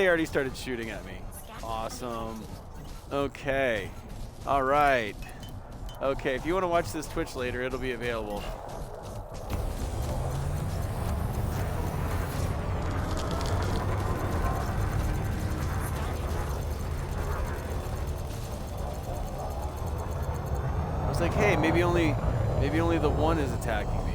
they already started shooting at me. Awesome. Okay. All right. Okay, if you want to watch this Twitch later, it'll be available. I was like, hey, maybe only the one is attacking me.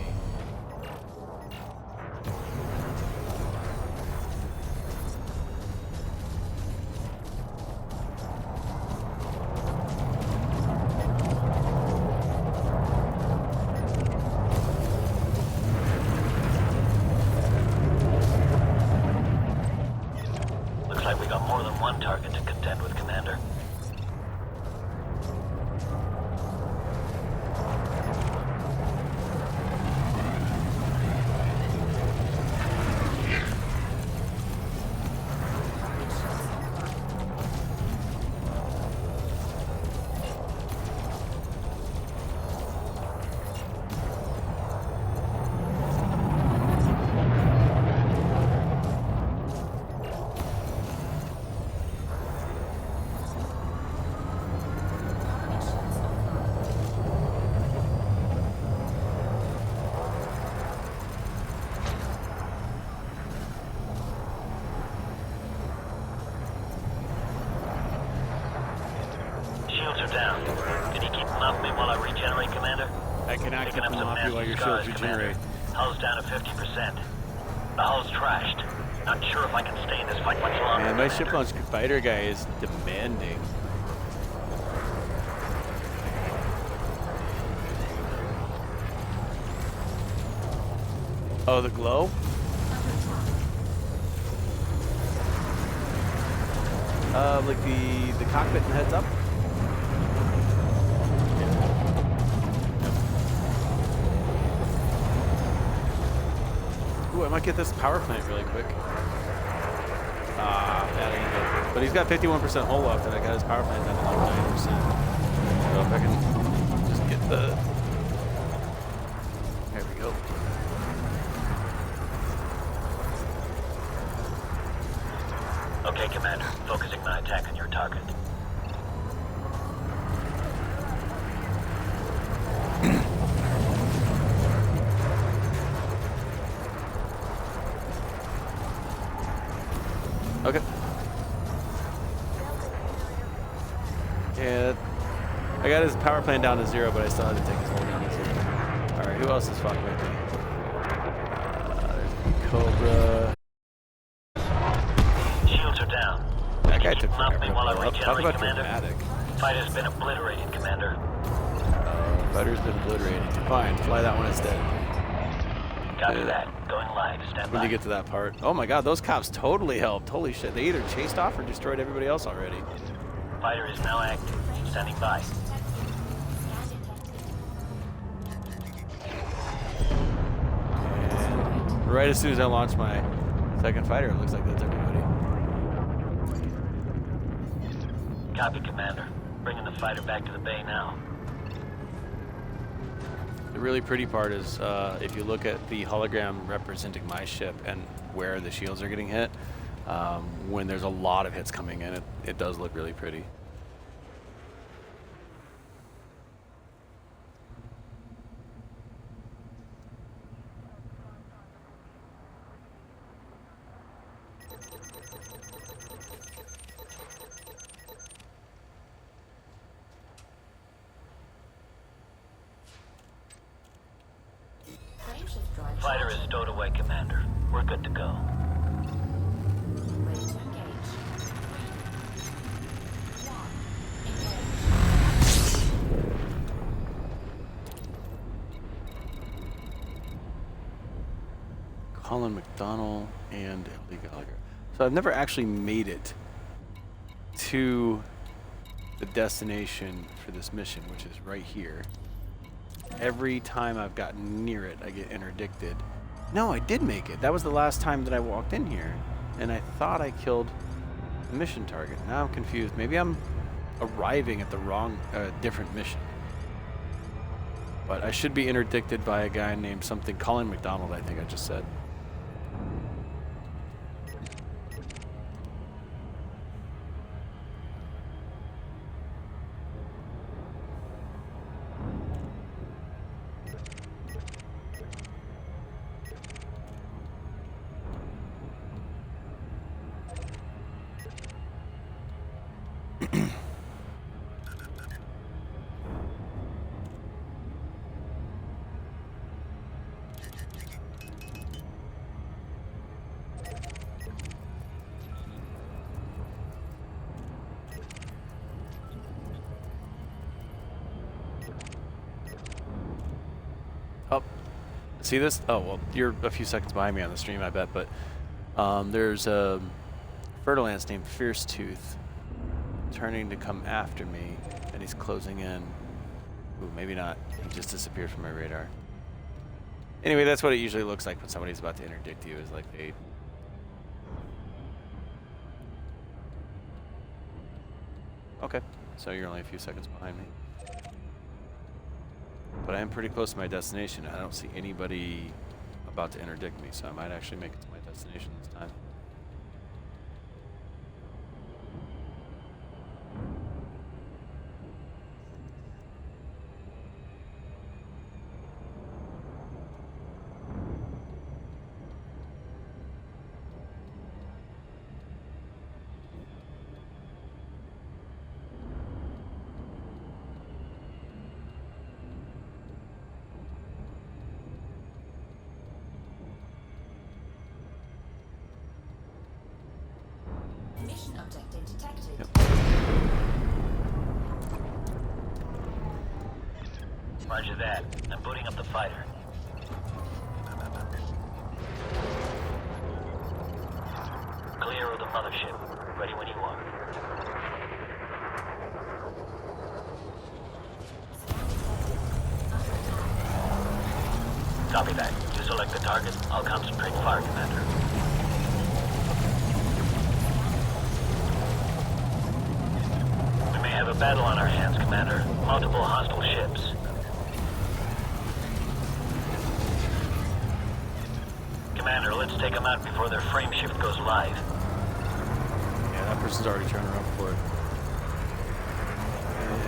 Looks like we got more than one target to contend with, Commander. Shields are down. Can you keep them off me while I regenerate, Commander? I cannot keep Picking up them some off you while nasty your scars, shields Commander. regenerate. Hull's down to 50%. The hull's trashed. Not sure if I can stay in this fight much longer. Man, my Commander. ship launch fighter guy is demanding. Oh, the glow? Like the cockpit and heads up? Ooh, I might get this power plant really quick. Ah, that ain't good. But he's got 51% hull left, and I got his power plant down to like 9%. So if I can just get the... There we go. Okay, Commander. Focusing my attack on your target. Okay. Yeah, I got his power plant down to 0, but I still had to take his hull down to 0. All right, who else is fucking with me? There's Cobra. Shields are down. That guy took Keep them off forever me to while I blow up. Talk regenerate, about Commander. dramatic. Fight has been obliterated, Commander. Fighter's been obliterated. Fine, fly that one instead. Copy Yeah. that. Going live. Stand When by. you get to that part. Oh my god, those cops totally helped. Holy shit, they either chased off or destroyed everybody else already. Fighter is now active. Standing by. And right as soon as I launch my second fighter, it looks like that's everybody. Copy, Commander. Bringing the fighter back to the bay now. The really pretty part is if you look at the hologram representing my ship and where the shields are getting hit, when there's a lot of hits coming in, it does look really pretty. Fighter is stowed away, Commander. We're good to go. Ready to engage. Colin McDonald and Ellie Gallagher. So I've never actually made it to the destination for this mission, which is right here. Every time I've gotten near it, I get interdicted. No, I did make it. That was the last time that I walked in here, and I thought I killed the mission target. Now I'm confused. Maybe I'm arriving at the wrong, different mission. But I should be interdicted by a guy named something, Colin McDonald, I think I just said. Oh, see this? Oh, well, you're a few seconds behind me on the stream, I bet, but there's a Fer-de-Lance named Fierce Tooth turning to come after me, and he's closing in. Ooh, maybe not. He just disappeared from my radar. Anyway, that's what it usually looks like when somebody's about to interdict you, is like they... Okay, so you're only a few seconds behind me. But I am pretty close to my destination. I don't see anybody about to interdict me, so I might actually make it to my destination this time. Mission objective detected. Yep. Roger that. I'm booting up the fighter. Clear of the mothership. Ready when you are. Copy that. You select the target. I'll concentrate fire, Commander. We may have a battle on our hands, Commander. Multiple hostile ships. Commander, let's take them out before their frame shift goes live. Yeah, that person's already trying to run for it.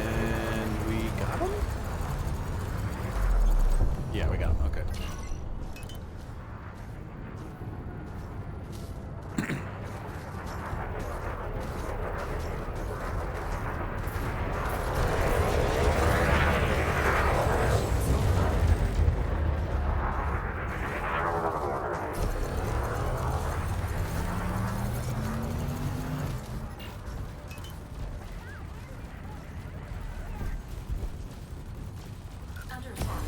And we got him? Yeah, we got him. Okay. Under attack.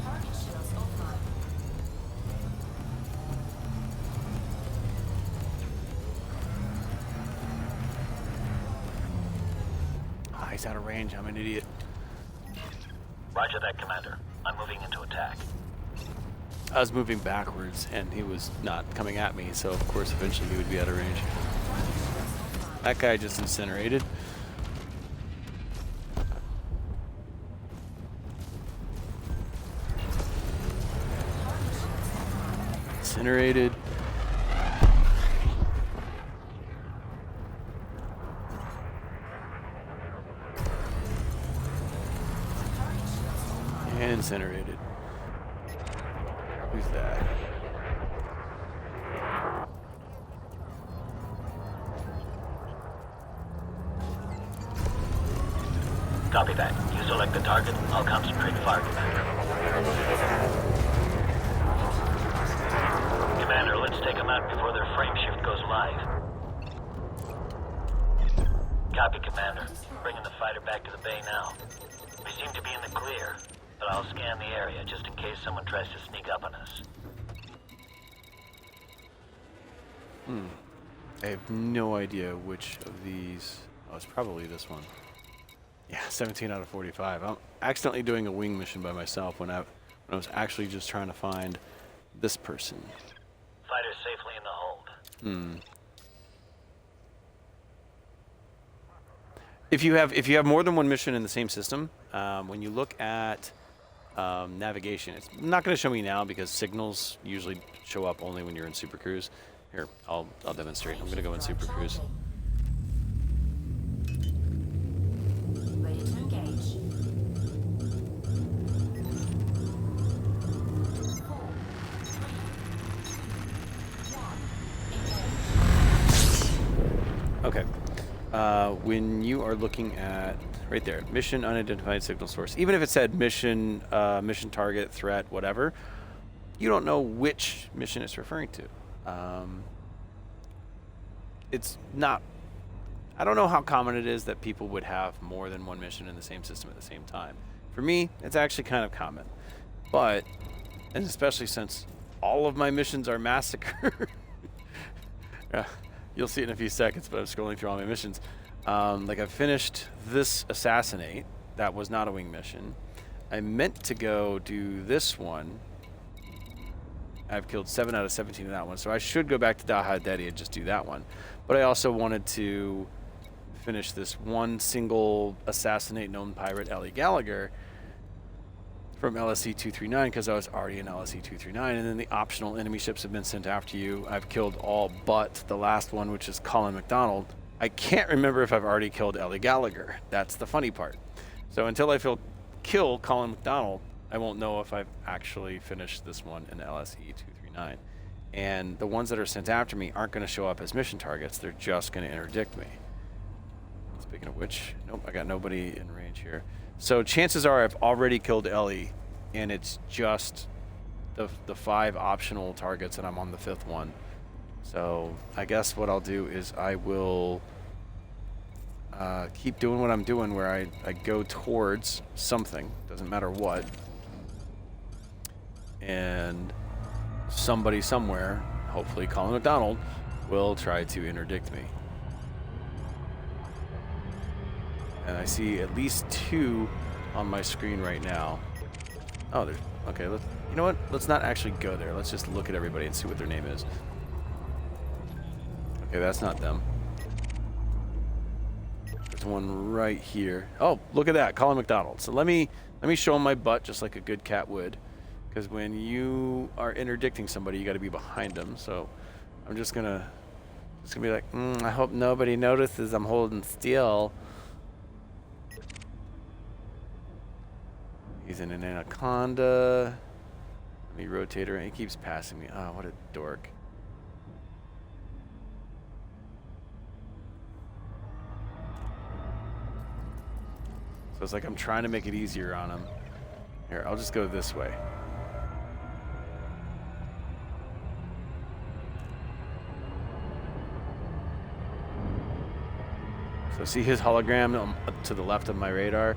Target shields offline. Ah, he's out of range. I'm an idiot. Roger that, Commander. I'm moving into attack. I was moving backwards, and he was not coming at me, so of course eventually he would be out of range. That guy just incinerated. Incinerated. And incinerated. Who's that? Copy that. You select the target. I'll concentrate fire, Commander. Commander, let's take them out before their frame shift goes live. Copy, Commander. Bringing the fighter back to the bay now. We seem to be in the clear, but I'll scan the area just in case someone tries to sneak up on us. I have no idea which of these... Oh, it's probably this one. Yeah, 17 out of 45. I'm accidentally doing a wing mission by myself when I was actually just trying to find this person. Fighter's safely in the hold. If you have more than one mission in the same system, when you look at navigation, it's not going to show me now because signals usually show up only when you're in Super Cruise. Here, I'll demonstrate. I'm going to go in Super Cruise. Ready to engage. when you are looking at right there, mission unidentified signal source, even if it said mission, mission target, threat, whatever, you don't know which mission it's referring to. It's not. I don't know how common it is that people would have more than one mission in the same system at the same time. For me, it's actually kind of common, but, and especially since all of my missions are massacre. You'll see it in a few seconds, but I'm scrolling through all my missions. Like I've finished this assassinate. That was not a wing mission. I meant to go do this one. I've killed 7 out of 17 in that one, so I should go back to Daha Dedi and just do that one. But I also wanted to finish this one single assassinate known pirate, Ellie Gallagher, from LSC 239 because I was already in LSC 239, and then the optional enemy ships have been sent after you. I've killed all but the last one, which is Colin McDonald. I can't remember if I've already killed Ellie Gallagher. That's the funny part. So until I kill Colin McDonald, I won't know if I've actually finished this one in LSE 239. And the ones that are sent after me aren't going to show up as mission targets. They're just going to interdict me. Speaking of which, nope, I got nobody in range here. So chances are I've already killed Ellie, and it's just the 5 optional targets, and I'm on the 5th one. So I guess what I'll do is I will keep doing what I'm doing, where I go towards something, doesn't matter what, and somebody somewhere, hopefully Colin McDonald, will try to interdict me. And I see at least 2 on my screen right now. Oh, there's, okay, you know what? Let's not actually go there. Let's just look at everybody and see what their name is. Okay, that's not them. There's one right here. Oh, look at that, Colin McDonald. So let me show him my butt just like a good cat would. Because when you are interdicting somebody, you got to be behind them. So I'm just gonna be like, I hope nobody notices I'm holding still. He's in an anaconda. Let me rotate her, and he keeps passing me. Oh, what a dork. So it's like I'm trying to make it easier on him. Here, I'll just go this way. So see his hologram to the left of my radar?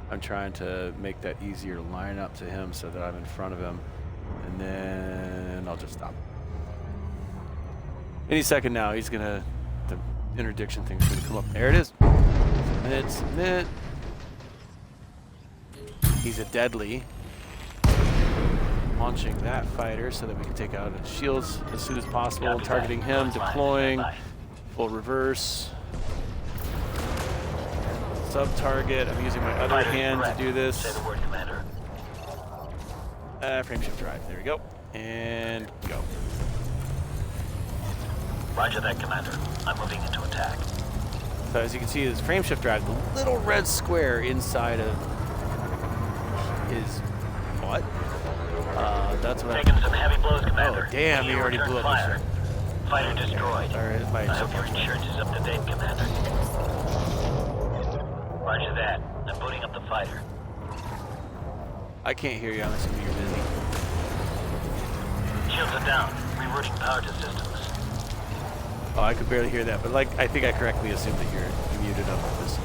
I'm trying to make that easier to line up to him so that I'm in front of him. And then I'll just stop. Any second now, he's gonna, the interdiction thing's gonna come up. There it is. Submit. He's a deadly. Launching that fighter so that we can take out his shields as soon as possible. Targeting him, deploying, full reverse. Sub-target. I'm using my other hand to do this. Say the word, Commander. Frameshift drive. There we go. And go. Roger that, Commander. I'm moving into attack. So as you can see, this frameshift drive, the little red square inside of his butt. That's what Taking some heavy blows, Commander. Oh, damn, he already blew up the fire. ship. Fighter destroyed. Sorry, my I hope your insurance is up to date, Commander. Roger that. I'm booting up the fighter. I can't hear you. I'm assuming you're busy. Shields are down. Rerouting power to systems. Oh, I could barely hear that, but like I think I correctly assumed that you're muted up with this.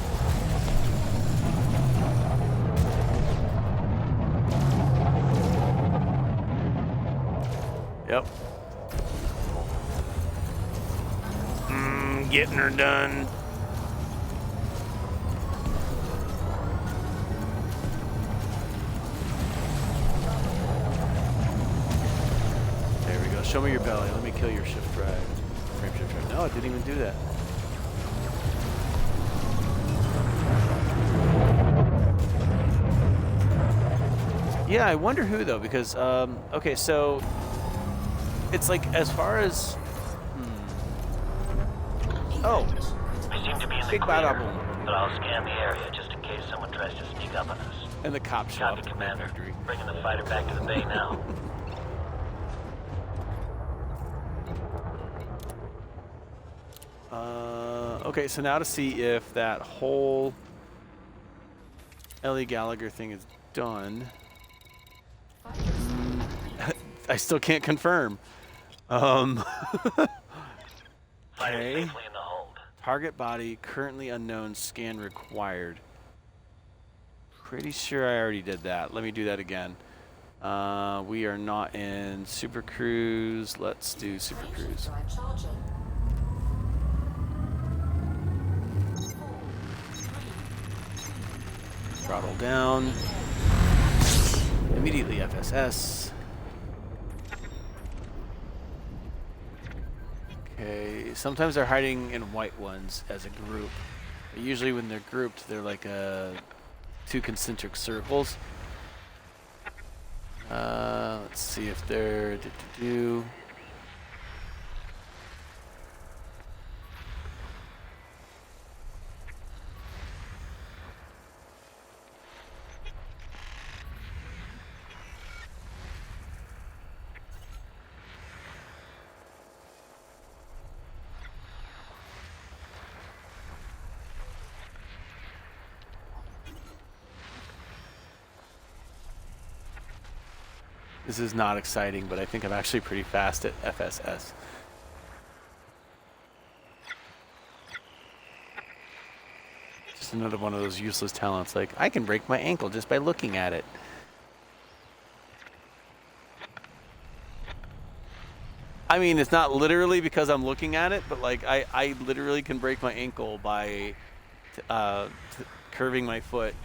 Yep. Getting her done. There we go. Show me your belly. Let me kill your shift drive. Frame shift drive. No, it didn't even do that. Yeah, I wonder who though, because okay, so it's like as far as oh, We seem to be in the big clear, bad apple, but I'll scan the area just in case someone tries to sneak up on us. and the cops show up. Copy, Commander. Bringing the fighter back to the bay now. Okay, so now to see if that whole Ellie Gallagher thing is done. I still can't confirm. Fighter Okay. safely in the hold. Target body currently unknown. Scan required. Pretty sure I already did that. Let me do that again. We are not in Super Cruise. Let's do Super Cruise. Drive charging. 4, 3, Throttle down. Immediately FSS. Okay, sometimes they're hiding in white ones as a group. But usually when they're grouped, they're like two concentric circles. Let's see if they're This is not exciting, but I think I'm actually pretty fast at FSS. Just another one of those useless talents. Like, I can break my ankle just by looking at it. I mean, it's not literally because I'm looking at it, but like, I literally can break my ankle by curving my foot.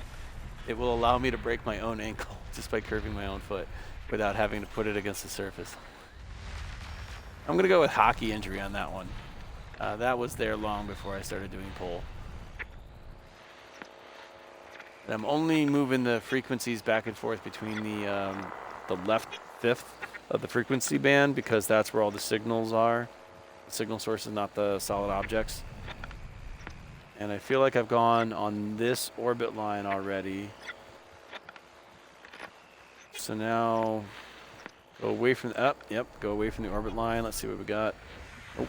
It will allow me to break my own ankle just by curving my own foot without having to put it against the surface. I'm going to go with hockey injury on that one. That was there long before I started doing pole. And I'm only moving the frequencies back and forth between the left fifth of the frequency band because that's where all the signals are. The signal source is not the solid objects. And I feel like I've gone on this orbit line already. So now, go away from go away from the orbit line. Let's see what we got. Nope.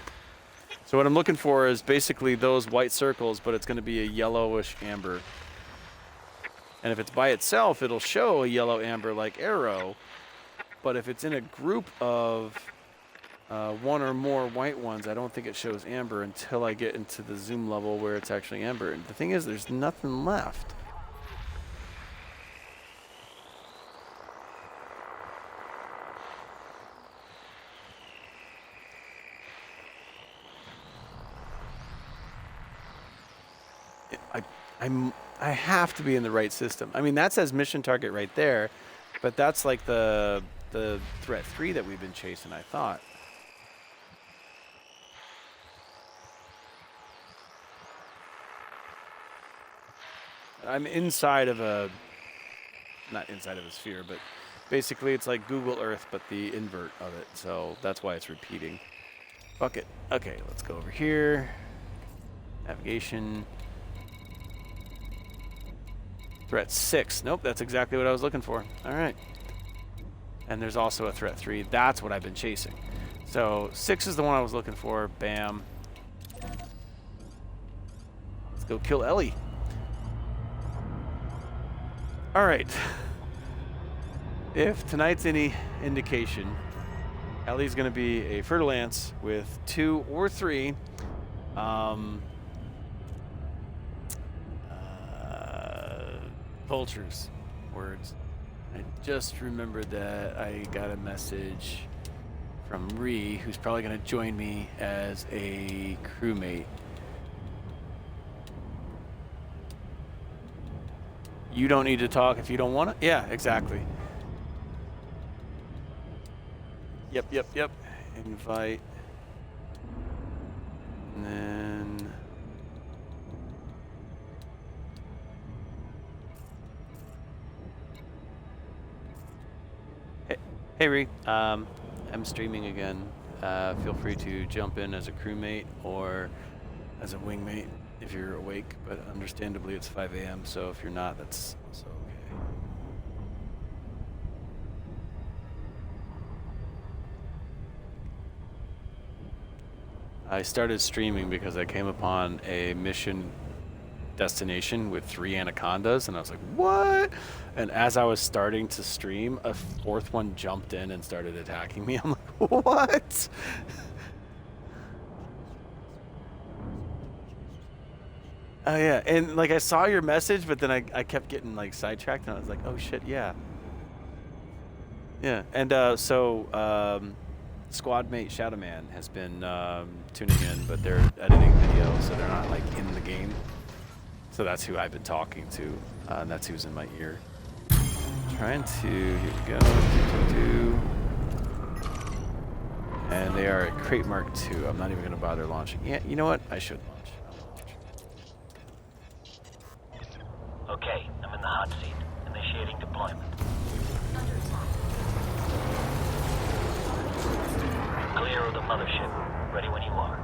So what I'm looking for is basically those white circles, but it's going to be a yellowish amber. And if it's by itself, it'll show a yellow amber like arrow. But if it's in a group of one or more white ones, I don't think it shows amber until I get into the zoom level where it's actually amber. And the thing is, there's nothing left. I have to be in the right system. I mean, that says mission target right there, but that's like the threat 3 that we've been chasing, I thought. I'm inside of not inside of a sphere, but basically it's like Google Earth, but the invert of it. So that's why it's repeating. Fuck it. Okay, let's go over here. Navigation. Threat 6. Nope, that's exactly what I was looking for. All right. And there's also a threat 3. That's what I've been chasing. So 6 is the one I was looking for. Bam. Let's go kill Ellie. All right. If tonight's any indication, Ellie's going to be a fertile ants with 2 or 3 vultures. Words. I just remembered that I got a message from Ree, who's probably going to join me as a crewmate. You don't need to talk if you don't want to. Yeah, exactly. Yep. Invite. And then... Hey Ree, I'm streaming again. Feel free to jump in as a crewmate or as a wingmate if you're awake, but understandably it's 5 a.m., so if you're not, that's also okay. I started streaming because I came upon a mission destination with 3 anacondas, and I was like, what? And as I was starting to stream, a 4th one jumped in and started attacking me. I'm like, what? Oh yeah, and like I saw your message, but then I kept getting like sidetracked, and I was like, oh shit, yeah. Yeah, and squad mate Shadowman has been tuning in, but they're editing video, so they're not like in the game. So that's who I've been talking to, and that's who's in my ear. Trying to, here we go, and they are at Crate Mark II. I'm not even gonna bother launching. Yeah, you know what? I should launch. Okay, I'm in the hot seat. Initiating deployment. Under attack. Clear of the mothership. Ready when you are.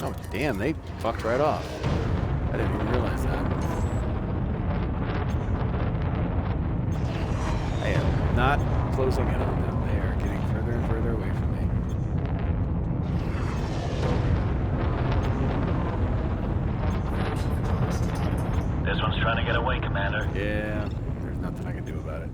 Oh damn, they fucked right off. I didn't even realize that. I am not closing in on them. They are getting further and further away from me. This one's trying to get away, Commander. Yeah, there's nothing I can do about it.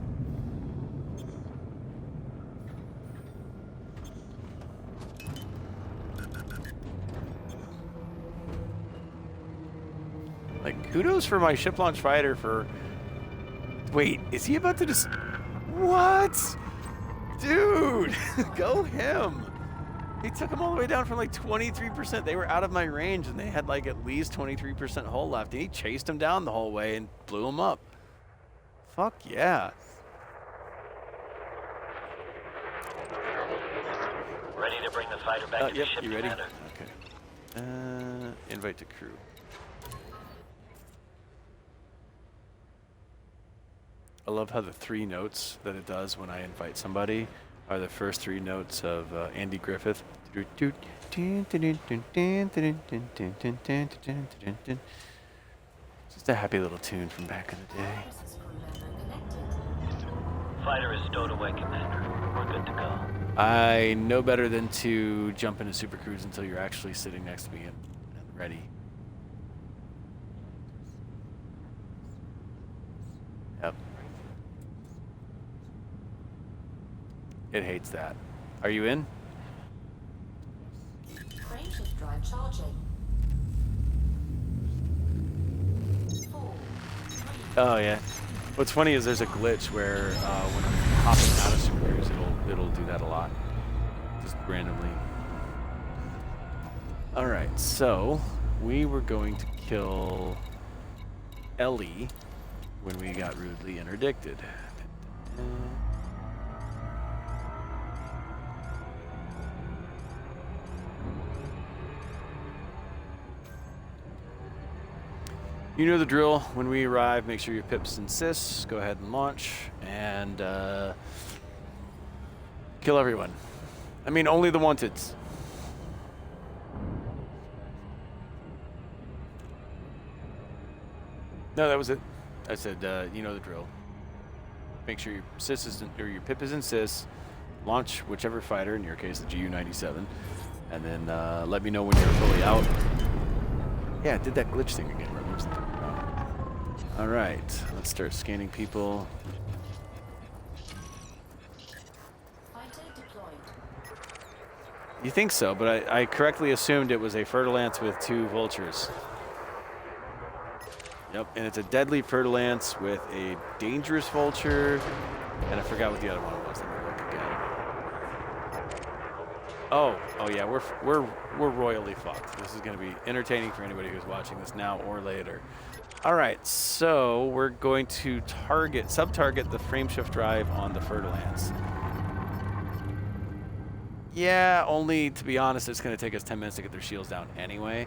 Like, kudos for my ship launch fighter for... Wait, is he about to just... What? Dude, go him. He took him all the way down from like 23%. They were out of my range and they had like at least 23% hull left. And he chased him down the whole way and blew him up. Fuck yeah. Ready to bring the fighter back to the Yep, ship, you ready? Commander. Okay. Invite to crew. I love how the 3 notes that it does when I invite somebody are the first 3 notes of Andy Griffith. Just a happy little tune from back in the day. This is crew member connected. Fighter is stowed away, Commander. We're good to go. I know better than to jump into Super Cruise until you're actually sitting next to me and ready. Yep. It hates that. Are you in? Frameshift drive charging. 4, 3, Oh yeah. What's funny is there's a glitch where when I'm hopping out of Super Cruise, it'll do that a lot, just randomly. All right, so we were going to kill Ellie when we got rudely interdicted. You know the drill. When we arrive, make sure your pips and sys. Go ahead and launch and kill everyone. I mean, only the wanteds. No, that was it. I said, you know the drill. Make sure your sys is or your pip is in sys. Launch whichever fighter, in your case the GU-97, and then let me know when you're fully out. Yeah, it did that glitch thing again. All right, let's start scanning people. fighter deployed. You think so, but I correctly assumed it was a Fer-de-Lance with 2 vultures. Yep, and it's a deadly Fer-de-Lance with a dangerous vulture, and I forgot what the other one was. Let me look again. Oh yeah, we're royally fucked. This is going to be entertaining for anybody who's watching this now or later. All right, so we're going to sub-target the frameshift drive on the Fer-de-Lance. Yeah, only to be honest, it's going to take us 10 minutes to get their shields down anyway.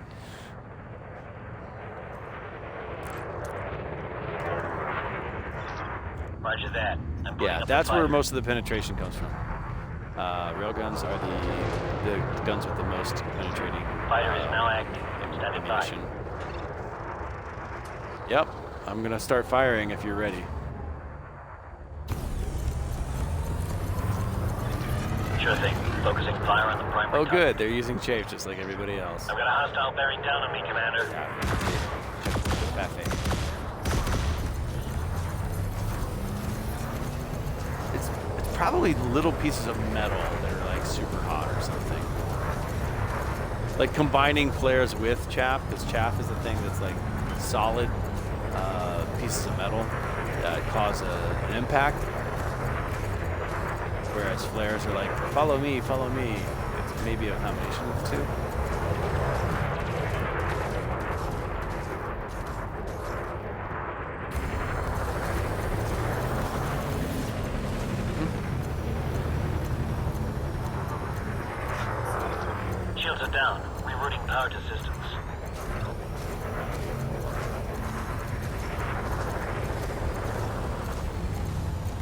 Roger that. I'm putting Yeah, up that's the where fighter. most of the penetration comes from. Railguns are the guns with the most penetrating. Fighter is now active. Standing by. ammunition. Yep, I'm gonna start firing if you're ready. Sure thing. Focusing fire on the primary Oh, target. good. They're using chafe just like everybody else. I've got a hostile bearing down on me, Commander. Perfect. It's probably little pieces of metal that are like super hot or something. Like combining flares with chaff, because chaff is the thing that's like solid pieces of metal that cause an impact. Whereas flares are like, follow me, follow me. It's maybe a combination of the two. Shields are down. Rerouting power to systems.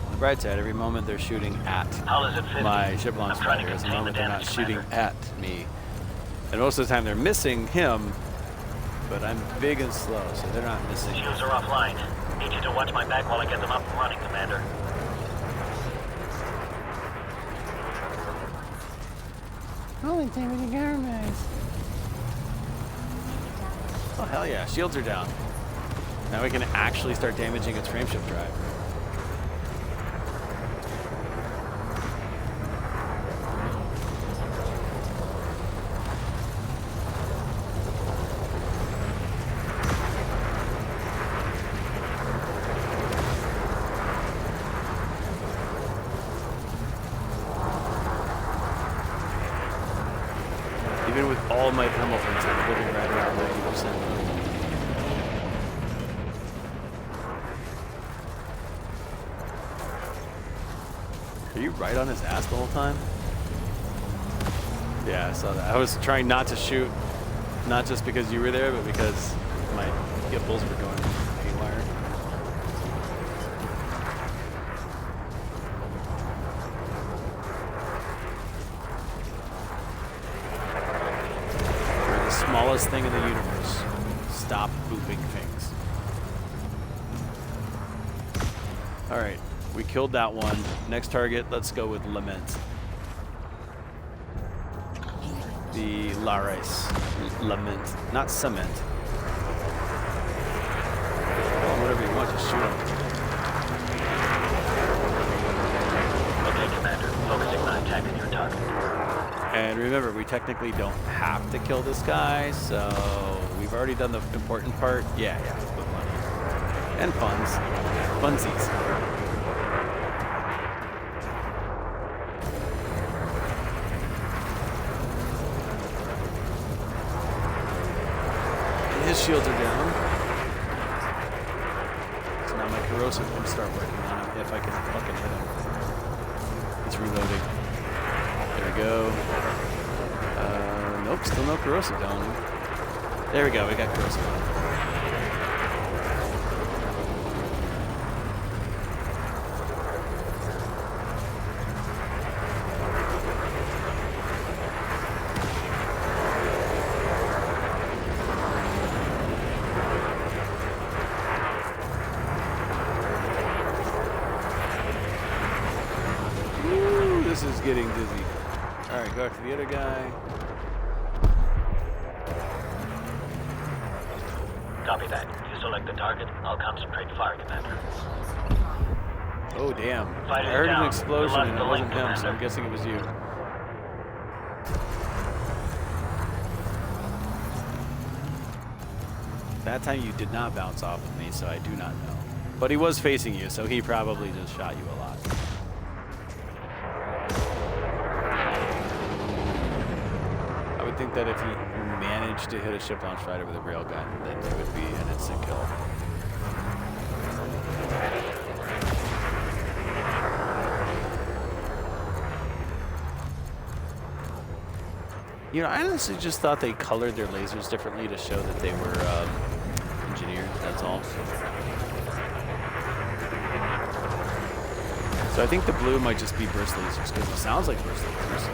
On the bright side, every moment they're shooting at Hull is at 50. my ship launch I'm trying to fighter is a contain moment the they're not damage, shooting Commander. at me. And most of the time they're missing him, but I'm big and slow, so they're not missing. Shields are offline. Need you to watch my back while I get them up and running, Commander. Only thing with the government. Oh hell yeah, shields are down. Now we can actually start damaging its frameshift drive. Even with all my thermal vents, I'm living right around 90%. Are you right on his ass the whole time? Yeah, I saw that. I was trying not to shoot, not just because you were there, but because my gimbals were going haywire. We're the smallest thing in the universe. Stop booping things. All right, we killed that one. Next target, let's go with Lament. The Laris. Lament, not cement. Well, whatever you want, just shoot him. Okay, Commander. Focusing my attack on your target. And remember, we technically don't have to kill this guy, so we've already done the important part. Yeah, with money. And funds. Funsies. And his shields are down. So now my corrosive can start working on him if I can fucking hit him. He's reloading. There we go. Nope, still no corrosive down. There we go, we got corrosive on. Woo, this is getting dizzy. Alright, go after the other guy. Copy that. You select the target. I'll concentrate fire, Commander. Oh, damn. Fighters I heard an down. explosion Good luck and it to wasn't Link, him, so I'm Commander. guessing it was you. That time you did not bounce off of me, so I do not know. But he was facing you, so he probably just shot you a lot. I would think that if he managed to hit a ship launch fighter with a railgun, then it would be an instant kill. You know, I honestly just thought they colored their lasers differently to show that they were engineered, that's all. So I think the blue might just be burst lasers, because it sounds like burst lasers.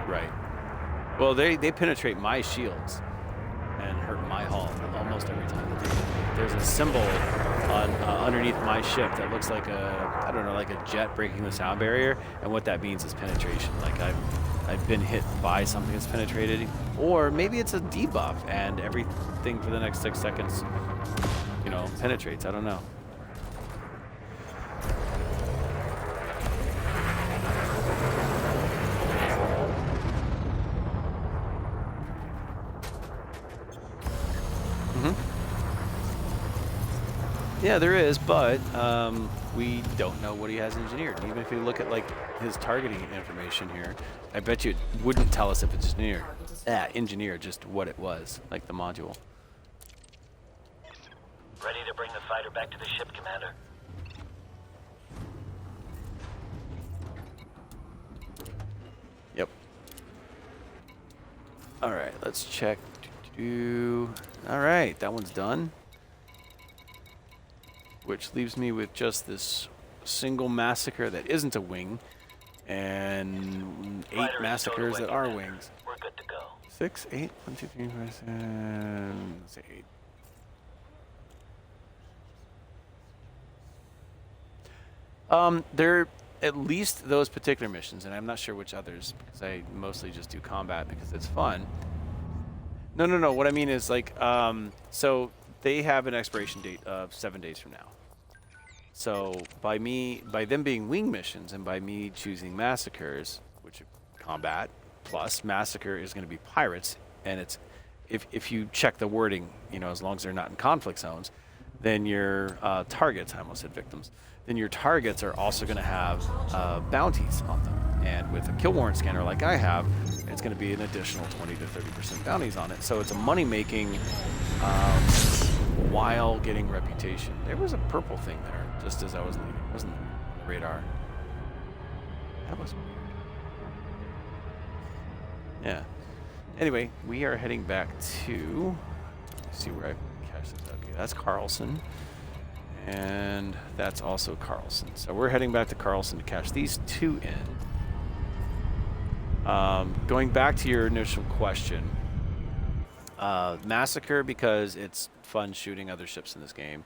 Right. Well, they penetrate my shields and hurt my hull almost every time that they hit me. there's a symbol on underneath my ship that looks like a, I don't know, like a jet breaking the sound barrier, and what that means is penetration. Like I've been hit by something that's penetrated, or maybe it's a debuff and everything for the next 6 seconds, you know, penetrates. I don't know. Yeah, there is, but we don't know what he has engineered. And even if you look at like his targeting information here, I bet you it wouldn't tell us if it's engineered just what it was, like the module. Ready to bring the fighter back to the ship, Commander. Yep. All right, let's check. All right, that one's done. Which leaves me with just this single massacre that isn't a wing, and 8 Fighter massacres stowed that away, are Commander. wings. We're good to go. 6, 8, 1, 2, 3, 4, 7, let's say 8. They're at least those particular missions, and I'm not sure which others, because I mostly just do combat because it's fun. No. What I mean is like, so they have an expiration date of 7 days from now. So by them being wing missions, and by me choosing massacres, which are combat plus massacre is going to be pirates, and it's if you check the wording, you know, as long as they're not in conflict zones, then your targets, I almost said victims, then your targets are also going to have bounties on them. And with a kill warrant scanner like I have, it's going to be an additional 20 to 30% bounties on it. So it's a money-making while getting reputation. There was a purple thing there just as I was leaving. It wasn't on the radar. That was weird. Yeah. Anyway, we are heading back to... Let's see where I cache this out. Okay, that's Carlson. And that's also Carlson. So we're heading back to Carlson to cache these 2 in. Going back to your initial question, Massacre because it's fun shooting other ships in this game,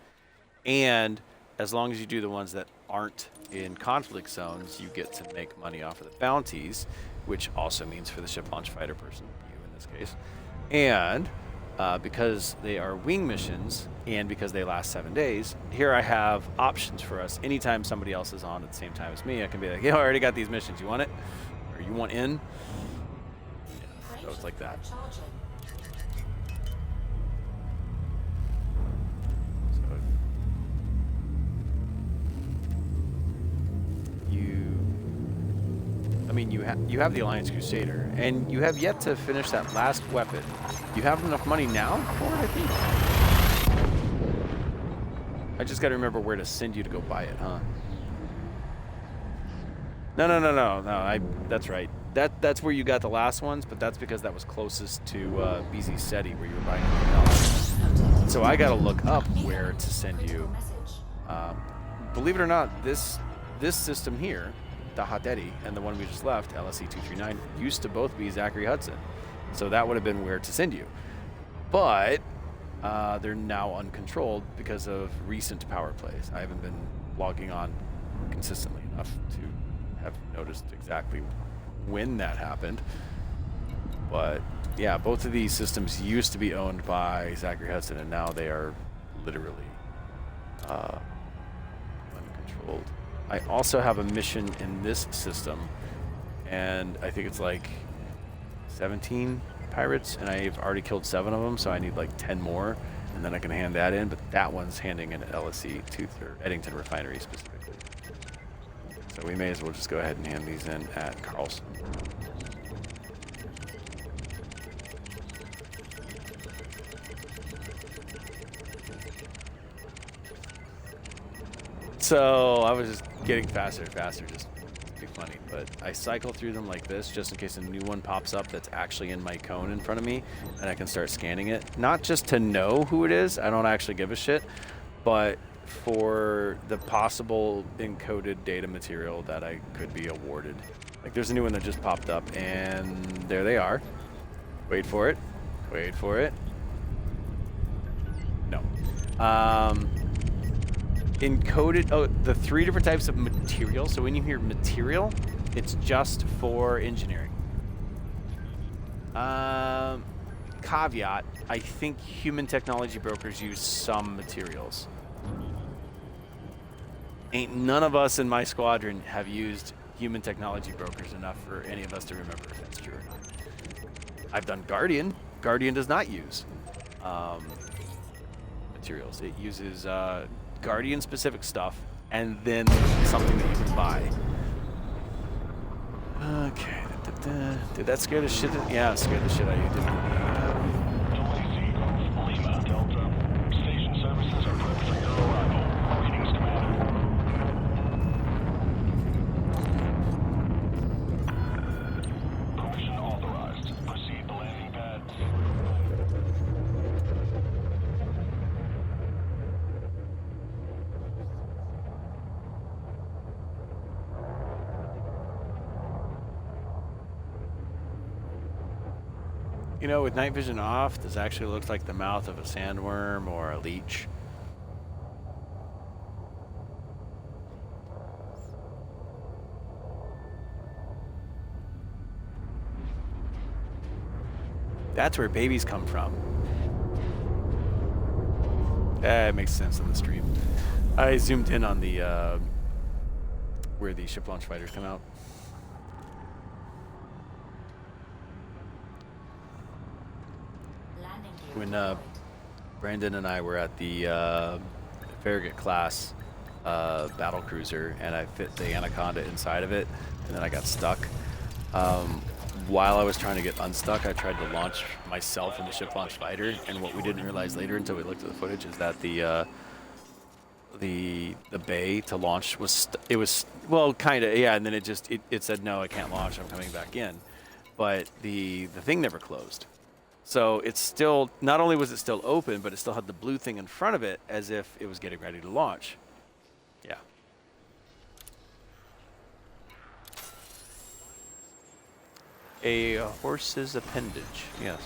and as long as you do the ones that aren't in conflict zones, you get to make money off of the bounties, which also means for the ship launch fighter person, you in this case, and because they are wing missions and because they last 7 days, here I have options for us. Anytime somebody else is on at the same time as me, I can be like, I already got these missions. You want it? Or you want in? Yeah, so it's like that. Charging. You have the Alliance Crusader, and you have yet to finish that last weapon. You have enough money now for it, I think. I just got to remember where to send you to go buy it, huh? No. That's right. That's where you got the last ones, but that's because that was closest to BZ SETI, where you were buying everything else. So I got to look up where to send you. Believe it or not, this system here, the Hadeti, and the one we just left, LSE-239, used to both be Zachary Hudson. So that would have been where to send you. But they're now uncontrolled because of recent power plays. I haven't been logging on consistently enough to have noticed exactly when that happened. But yeah, both of these systems used to be owned by Zachary Hudson, and now they are literally uncontrolled. I also have a mission in this system, and I think it's like 17 pirates, and I've already killed 7 of them, so I need like 10 more, and then I can hand that in. But that one's handing in at LSE, or Eddington Refinery specifically. So we may as well just go ahead and hand these in at Carlson. So I was just getting faster and faster, just to be funny. But I cycle through them like this just in case a new one pops up that's actually in my cone in front of me, and I can start scanning it. Not just to know who it is, I don't actually give a shit, but for the possible encoded data material that I could be awarded. Like there's a new one that just popped up, and there they are. Wait for it. Wait for it. No. Encoded. Oh, the 3 different types of material. So when you hear material, it's just for engineering. Caveat, I think human technology brokers use some materials. Ain't none of us in my squadron have used human technology brokers enough for any of us to remember if that's true or not. I've done Guardian. Guardian does not use materials. It uses Guardian specific stuff and then something that you can buy. Okay. Did that scare the shit? Yeah, it scared the shit out of you, didn't it? Lima Delta. Station services are prepped for your arrival. Greetings, Commander. Permission authorized. Proceed to landing pad. You know, with night vision off, this actually looks like the mouth of a sandworm or a leech. That's where babies come from. It makes sense on the stream. I zoomed in on the where the ship launch fighters come out. Landing gear When deployed. Brandon and I were at the Farragut class battle cruiser, and I fit the Anaconda inside of it, and then I got stuck. While I was trying to get unstuck, I tried to launch myself in the ship launch fighter, and what we didn't realize later until we looked at the footage is that the bay to launch was well, kind of, yeah, and then it said no, I can't launch, I'm coming back in, but the thing never closed. So it's still, not only was it still open, but it still had the blue thing in front of it as if it was getting ready to launch. Yeah. A horse's appendage, yes.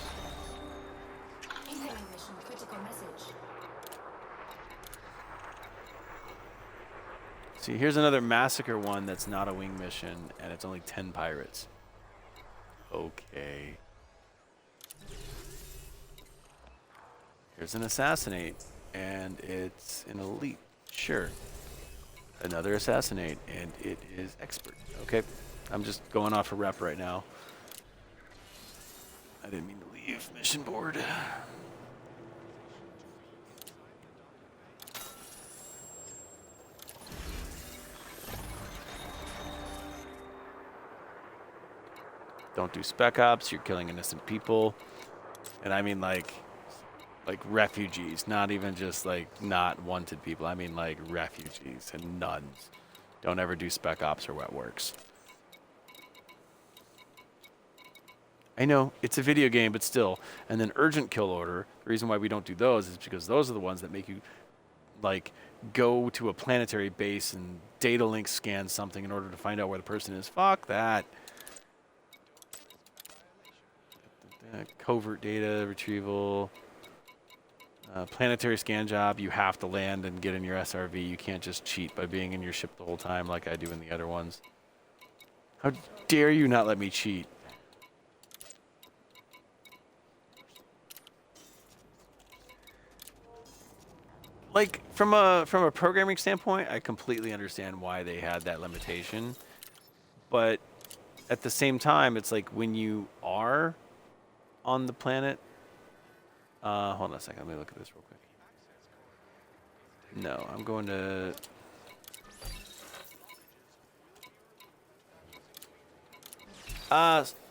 Incoming mission critical message. See, here's another massacre one that's not a wing mission, and it's only 10 pirates. Okay. Here's an assassinate, and it's an elite. Sure. Another assassinate, and it is expert. Okay. I'm just going off a rep right now. I didn't mean to leave mission board. Don't do spec ops, you're killing innocent people. And I mean like refugees, not even just like not wanted people. I mean like refugees and nuns. Don't ever do spec ops or wet works. I know, it's a video game, but still. And then urgent kill order, the reason why we don't do those is because those are the ones that make you like go to a planetary base and data link scan something in order to find out where the person is. Fuck that. Covert data retrieval. Planetary scan job, you have to land and get in your SRV. You can't just cheat by being in your ship the whole time like I do in the other ones. How dare you not let me cheat? Like from a programming standpoint, I completely understand why they had that limitation. But at the same time, it's like when you are on the planet. Hold on a second. Let me look at this real quick. No, I'm going to.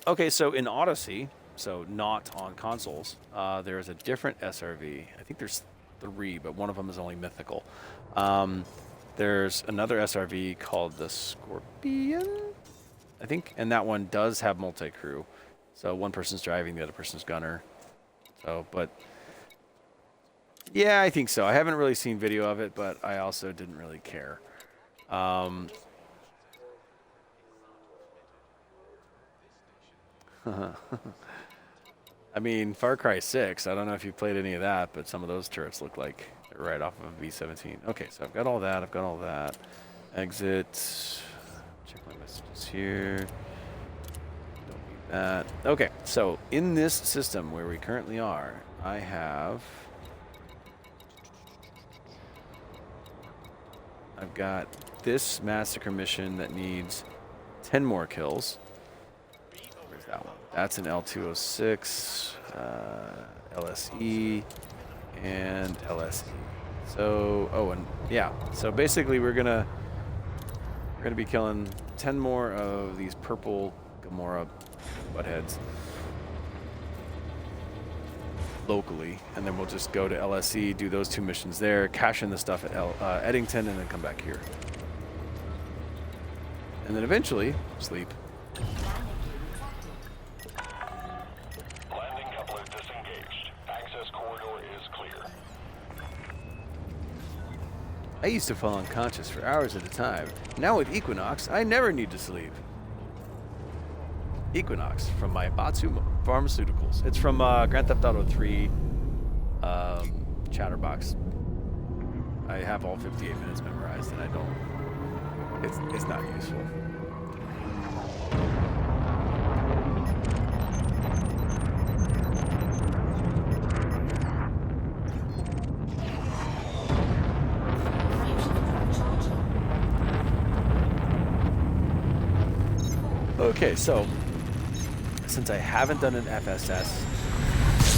Okay, so in Odyssey, so not on consoles, there's a different SRV. I think there's 3, but one of them is only mythical. There's another SRV called the Scorpion, I think, and that one does have multi-crew. So one person's driving, the other person's gunner. So, but yeah, I think so. I haven't really seen video of it, but I also didn't really care. I mean, Far Cry 6, I don't know if you played any of that, but some of those turrets look like right off of a V-17. Okay, so I've got all that. I've got all that. Exit. Check my messages here. Don't need that. Okay, so in this system where we currently are, I have... I've got this massacre mission that needs 10 more kills. Where's that one? That's an L206, LSE, and LSE. So, oh, and yeah. So basically, we're gonna be killing 10 more of these purple Gamora buttheads locally, and then we'll just go to LSE, do those 2 missions there, cash in the stuff at Eddington, and then come back here. And then eventually, sleep. Landing coupler disengaged. Access corridor is clear. I used to fall unconscious for hours at a time. Now with Equinox, I never need to sleep. Equinox from my Batsu Pharmaceuticals. It's from Grand Theft Auto 3 Chatterbox. I have all 58 minutes memorized, and I don't. It's not useful. Okay, so since I haven't done an FSS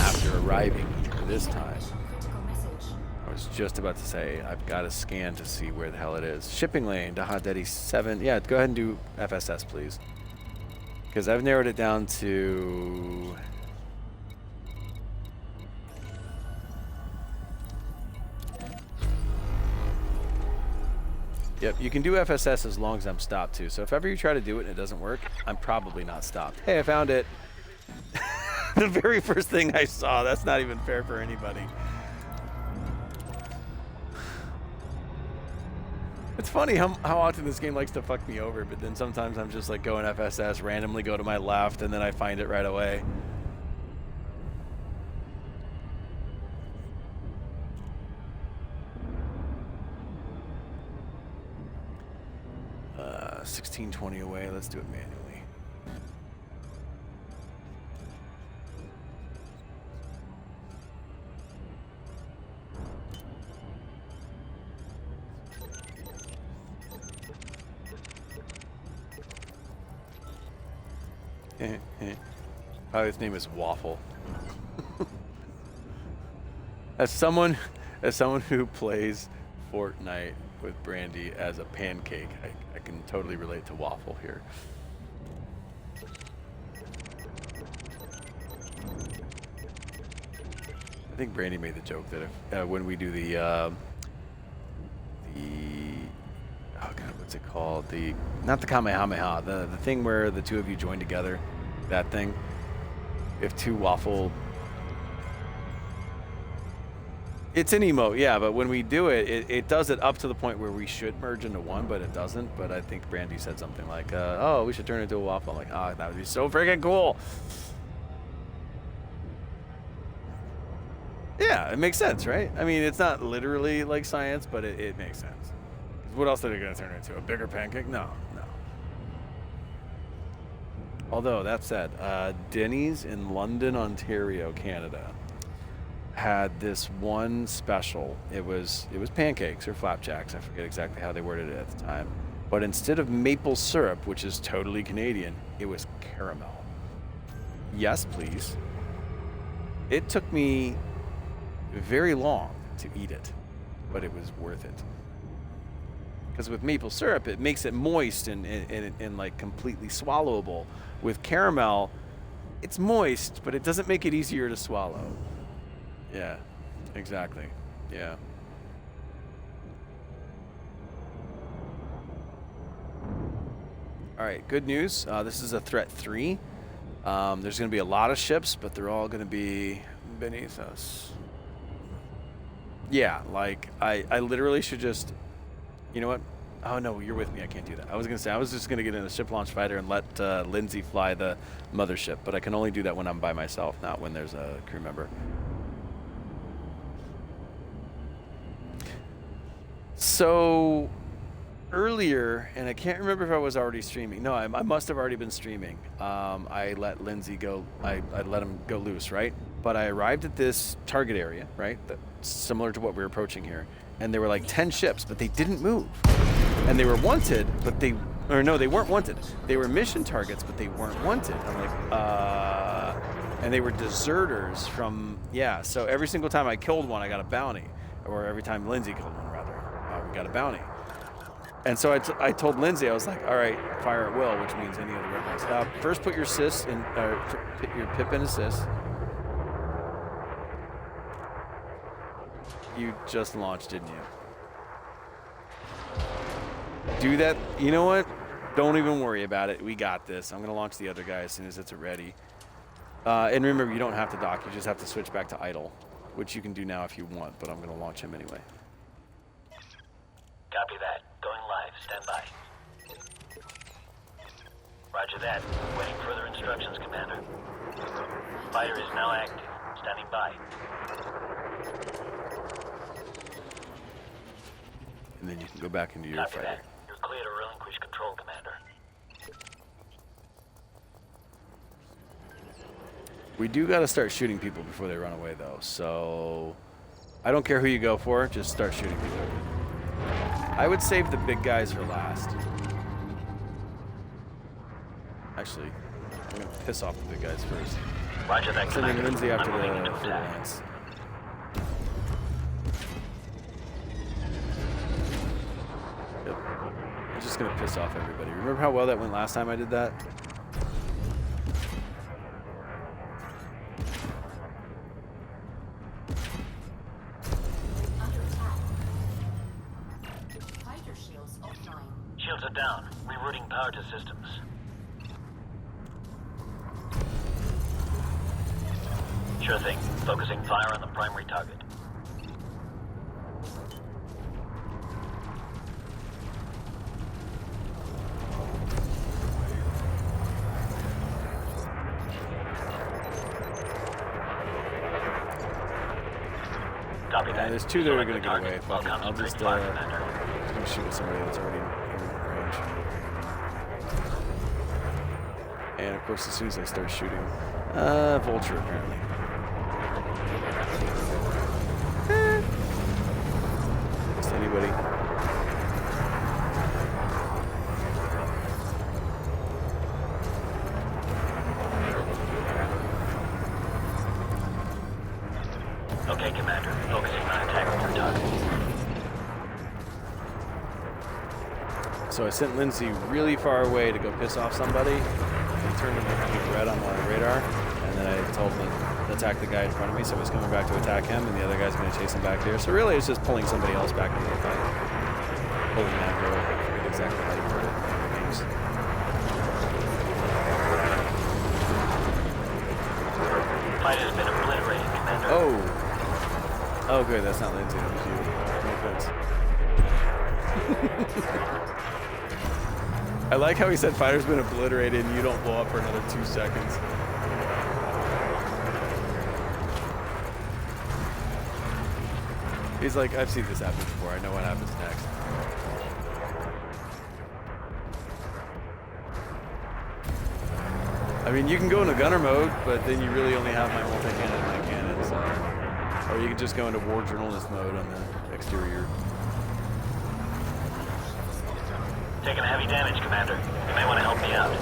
after arriving here this time, Critical message. I was just about to say I've got to scan to see where the hell it is. Shipping lane, Dahadeti 7. Yeah, go ahead and do FSS, please. Because I've narrowed it down to... Yep, you can do FSS as long as I'm stopped too. So if ever you try to do it and it doesn't work, I'm probably not stopped. Hey, I found it. The very first thing I saw. That's not even fair for anybody. It's funny how often this game likes to fuck me over, but then sometimes I'm just like going FSS, randomly go to my left, and then I find it right away. 1620 away. Let's do it manually. Oh, his name is Waffle. As someone who plays Fortnite with Brandy as a pancake, I can totally relate to Waffle here. I think Brandy made the joke that if, when we do the oh god, what's it called? Not the Kamehameha, the thing where the two of you join together, that thing. If two Waffle, it's an emote, yeah, but when we do it, it does it up to the point where we should merge into one, but it doesn't. But I think Brandy said something like, oh, we should turn it into a Waffle. I'm like, oh, that would be so freaking cool. Yeah, it makes sense, right? I mean, it's not literally like science, but it makes sense. What else are they going to turn it into? A bigger pancake? No. Although, that said, Denny's in London, Ontario, Canada, had this one special. It was pancakes or flapjacks. I forget exactly how they worded it at the time. But instead of maple syrup, which is totally Canadian, it was caramel. Yes, please. It took me very long to eat it, but it was worth it. Because with maple syrup, it makes it moist and like completely swallowable. With caramel, it's moist, but it doesn't make it easier to swallow. Yeah, exactly. Yeah. All right, good news. This is a threat 3. There's going to be a lot of ships, but they're all going to be beneath us. Yeah, like I literally should just, you know what? Oh no, you're with me. I can't do that. I was just gonna get in a ship launch fighter and let Lindsay fly the mothership, but I can only do that when I'm by myself, not when there's a crew member. So earlier, and I can't remember if I was already streaming. No, I must have already been streaming. I let Lindsay go. I let him go loose, right? But I arrived at this target area, right? That's similar to what we're approaching here. And there were like 10 ships, but they didn't move. And they were wanted, but they weren't wanted. They were mission targets, but they weren't wanted. I'm like, and they were deserters from, yeah. So every single time I killed one, I got a bounty. Or every time Lindsay killed one, rather, we got a bounty. And so I told Lindsay, I was like, all right, fire at will, which means any other red line stop. First, put your sys in, your pip in assist. You just launched, didn't you? Do that. You know what? Don't even worry about it. We got this. I'm going to launch the other guy as soon as it's ready. And remember, you don't have to dock. You just have to switch back to idle, which you can do now if you want, but I'm going to launch him anyway. Copy that. Going live. Stand by. Roger that. Waiting further instructions, Commander. Fighter is now active. Standing by. And then you can go back into your Copy fighter. that. You're clear to relinquish control, Commander. We do got to start shooting people before they run away, though. So I don't care who you go for. Just start shooting people. I would save the big guys for last. Actually, I'm going to piss off the big guys first. Roger that, Sending Commander. Lindsay after I'm moving into the attack. lance. Yep. I'm just going to piss off everybody. Remember how well that went last time I did that? Under attack. Fighter shields offline. Shields are down. Rerouting power to systems. Sure thing. Focusing fire on the primary target. Copy that. There's two that are going to get Select the away. target. Fuck it. I'll concentrate just fire, Commander. gonna shoot at somebody that's already in range. And of course, as soon as I start shooting, Vulture apparently. Just anybody. Okay, Commander. Focusing on attacking your target. So I sent Lindsay really far away to go piss off somebody. He turned him to red on my radar, and then I told him to attack the guy in front of me. So he's coming back to attack him, and the other guy's going to chase him back here. So really, it's just pulling somebody else back into the fight. Pulling that girl. I forget exactly how you word it in the games. Fight has been obliterated, Commander. Oh, good. That's not Lindsay. That was you. No offense. I like how he said fighter's been obliterated and you don't blow up for another 2 seconds. He's like, I've seen this happen before. I know what happens next. I mean, you can go into gunner mode, but then you really only have my multi-cannon and my cannon, so... Or you can just go into war journalist mode on the exterior. Taking heavy damage, Commander. You may want to help me out.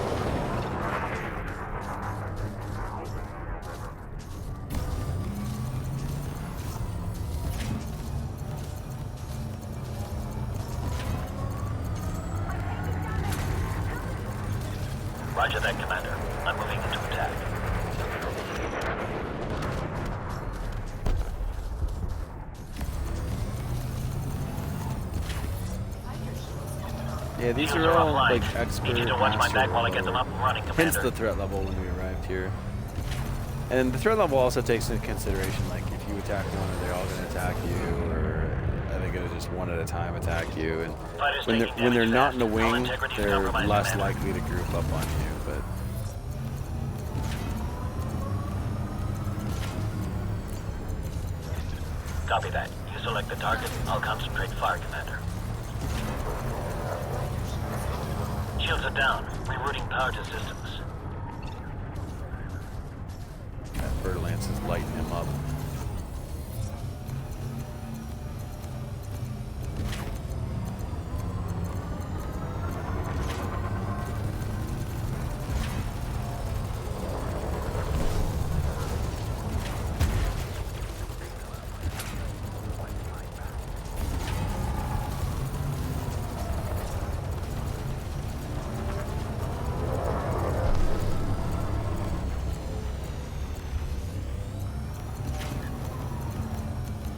Roger that, Commander. I'm moving into attack. Yeah, these Shields are all offline. like expert. You need to watch my master back while I get them level. up and running, Hence Commander. the threat level when we arrived here. And the threat level also takes into consideration, like, if you attack one, are they all going to attack you, or are they going to just one at a time attack you? And Fighters when taking they're damage not in the fast. All wing, integrity is they're compromised, less Commander. likely to group up on you. But Copy that. You select the target. I'll concentrate fire, Commander. Shields are down. Rerouting power to systems. That Fer-de-Lance is lighting him up.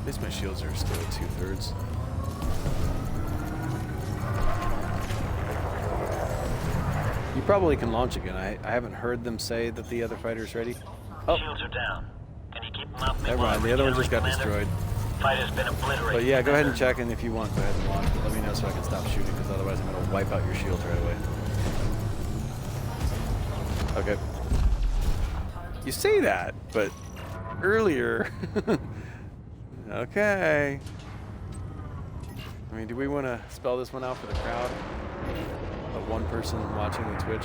At least my shields are still at 2/3. You probably can launch again. I haven't heard them say that the other fighter's ready. Oh, Shields are down. Can you keep them up? never mind. The other one just got destroyed. Fighter's been obliterated. But yeah, go ahead and check, and if you want, go ahead and launch. But let me know so I can stop shooting, because otherwise I'm going to wipe out your shields right away. Okay. You say that, but earlier... Okay. I mean, do we want to spell this one out for the crowd? The one person watching the Twitch.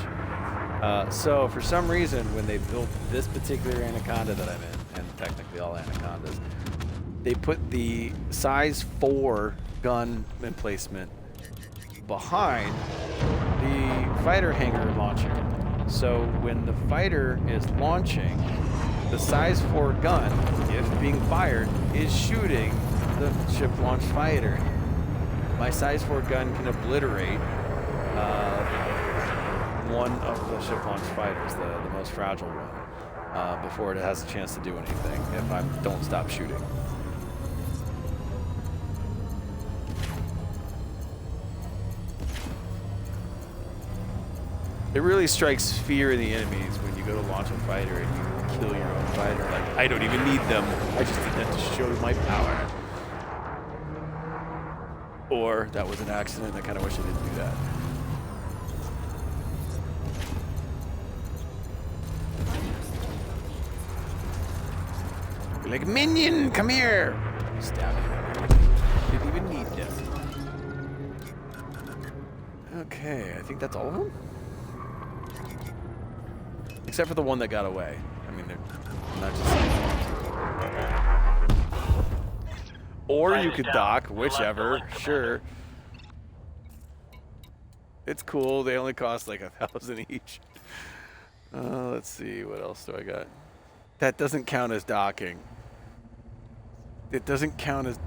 So for some reason, when they built this particular Anaconda that I'm in, and technically all Anacondas, they put the size 4 gun emplacement behind the fighter hangar launcher. So when the fighter is launching, the size 4 gun, if being fired, is shooting the ship launch fighter. My size 4 gun can obliterate one of the ship launch fighters, the most fragile one, before it has a chance to do anything if I don't stop shooting. It really strikes fear in the enemies when you go to launch a fighter and you kill your own fighter. Like, I don't even need them. I just did that to show my power. Or that was an accident. I kind of wish I didn't do that. You're like, minion, come here. Stab him. Didn't even need them. Okay, I think that's all of them. Except for the one that got away. I mean, they're not just... Or you could dock, whichever, sure. It's cool, they only cost like 1,000 each. Let's see, what else do I got? That doesn't count as docking. It doesn't count as...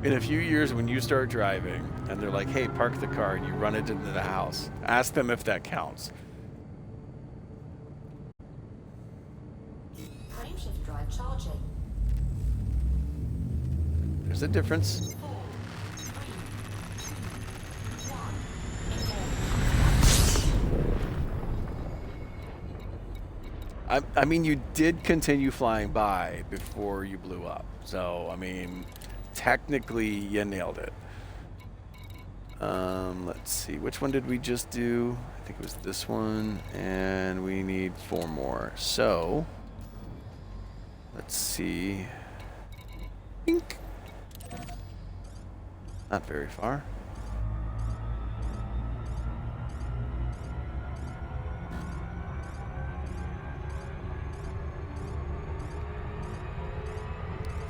In a few years, when you start driving, and they're like, hey, park the car, and you run it into the house, ask them if that counts. Frameshift drive charging. There's a difference. 4, 3, 1. I mean, you did continue flying by before you blew up. So, I mean, technically, you nailed it. Let's see, which one did we just do? I think it was this one, and we need 4 more. So, let's see. Ink. Not very far.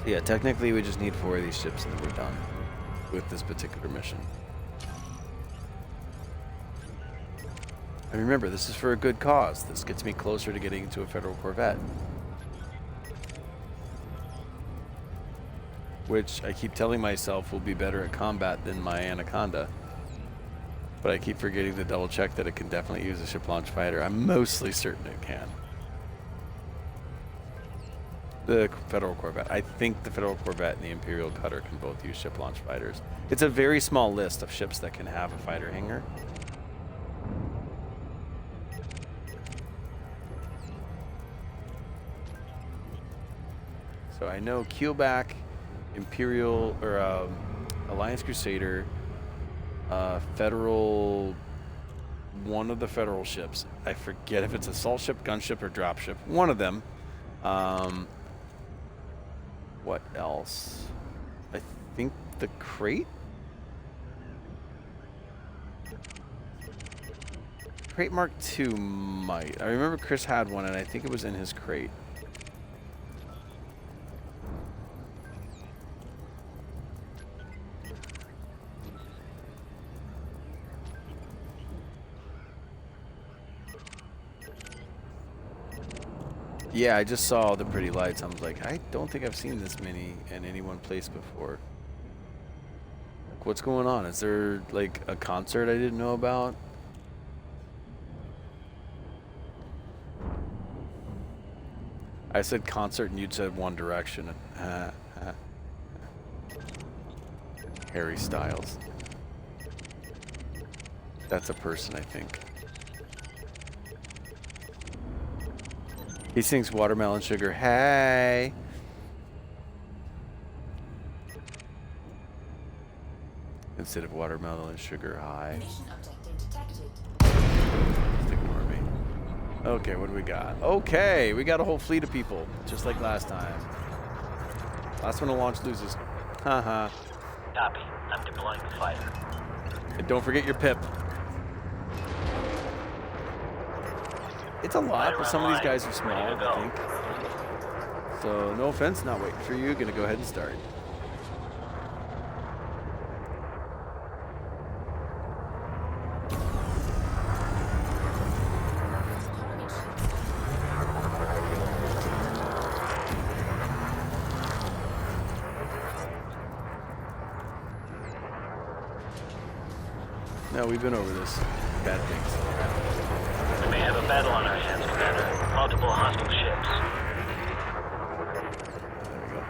So yeah, technically we just need 4 of these ships and then we're done with this particular mission. And remember, this is for a good cause. This gets me closer to getting into a Federal Corvette. Which I keep telling myself will be better at combat than my Anaconda. But I keep forgetting to double check that it can definitely use a ship launch fighter. I'm mostly certain it can. The Federal Corvette. I think the Federal Corvette and the Imperial Cutter can both use ship launch fighters. It's a very small list of ships that can have a fighter hangar. So I know Keelback, Imperial, or Alliance Crusader, Federal, one of the Federal ships. I forget if it's assault ship, gunship, or dropship. One of them. What else? I think the crate? Crate Mark II might. I remember Chris had one, and I think it was in his crate. Yeah, I just saw the pretty lights. I was like, I don't think I've seen this many in any one place before. Like, what's going on? Is there like a concert I didn't know about? I said concert and you'd said One Direction. Harry Styles. That's a person, I think. He sings Watermelon Sugar. Hey. Instead of Watermelon Sugar High. Mission objective detected. Just ignore me. Okay, what do we got? Okay, we got a whole fleet of people, just like last time. Last one to launch loses. Haha. Copy. I'm deploying the fighter. And don't forget your pip. It's a lot, but some of these guys are small, I think. So, no offense, not waiting for you. Gonna go ahead and start. No, we've been over this. Bad things. We may have a battle on our hands, Commander. Multiple hostile ships. There we go.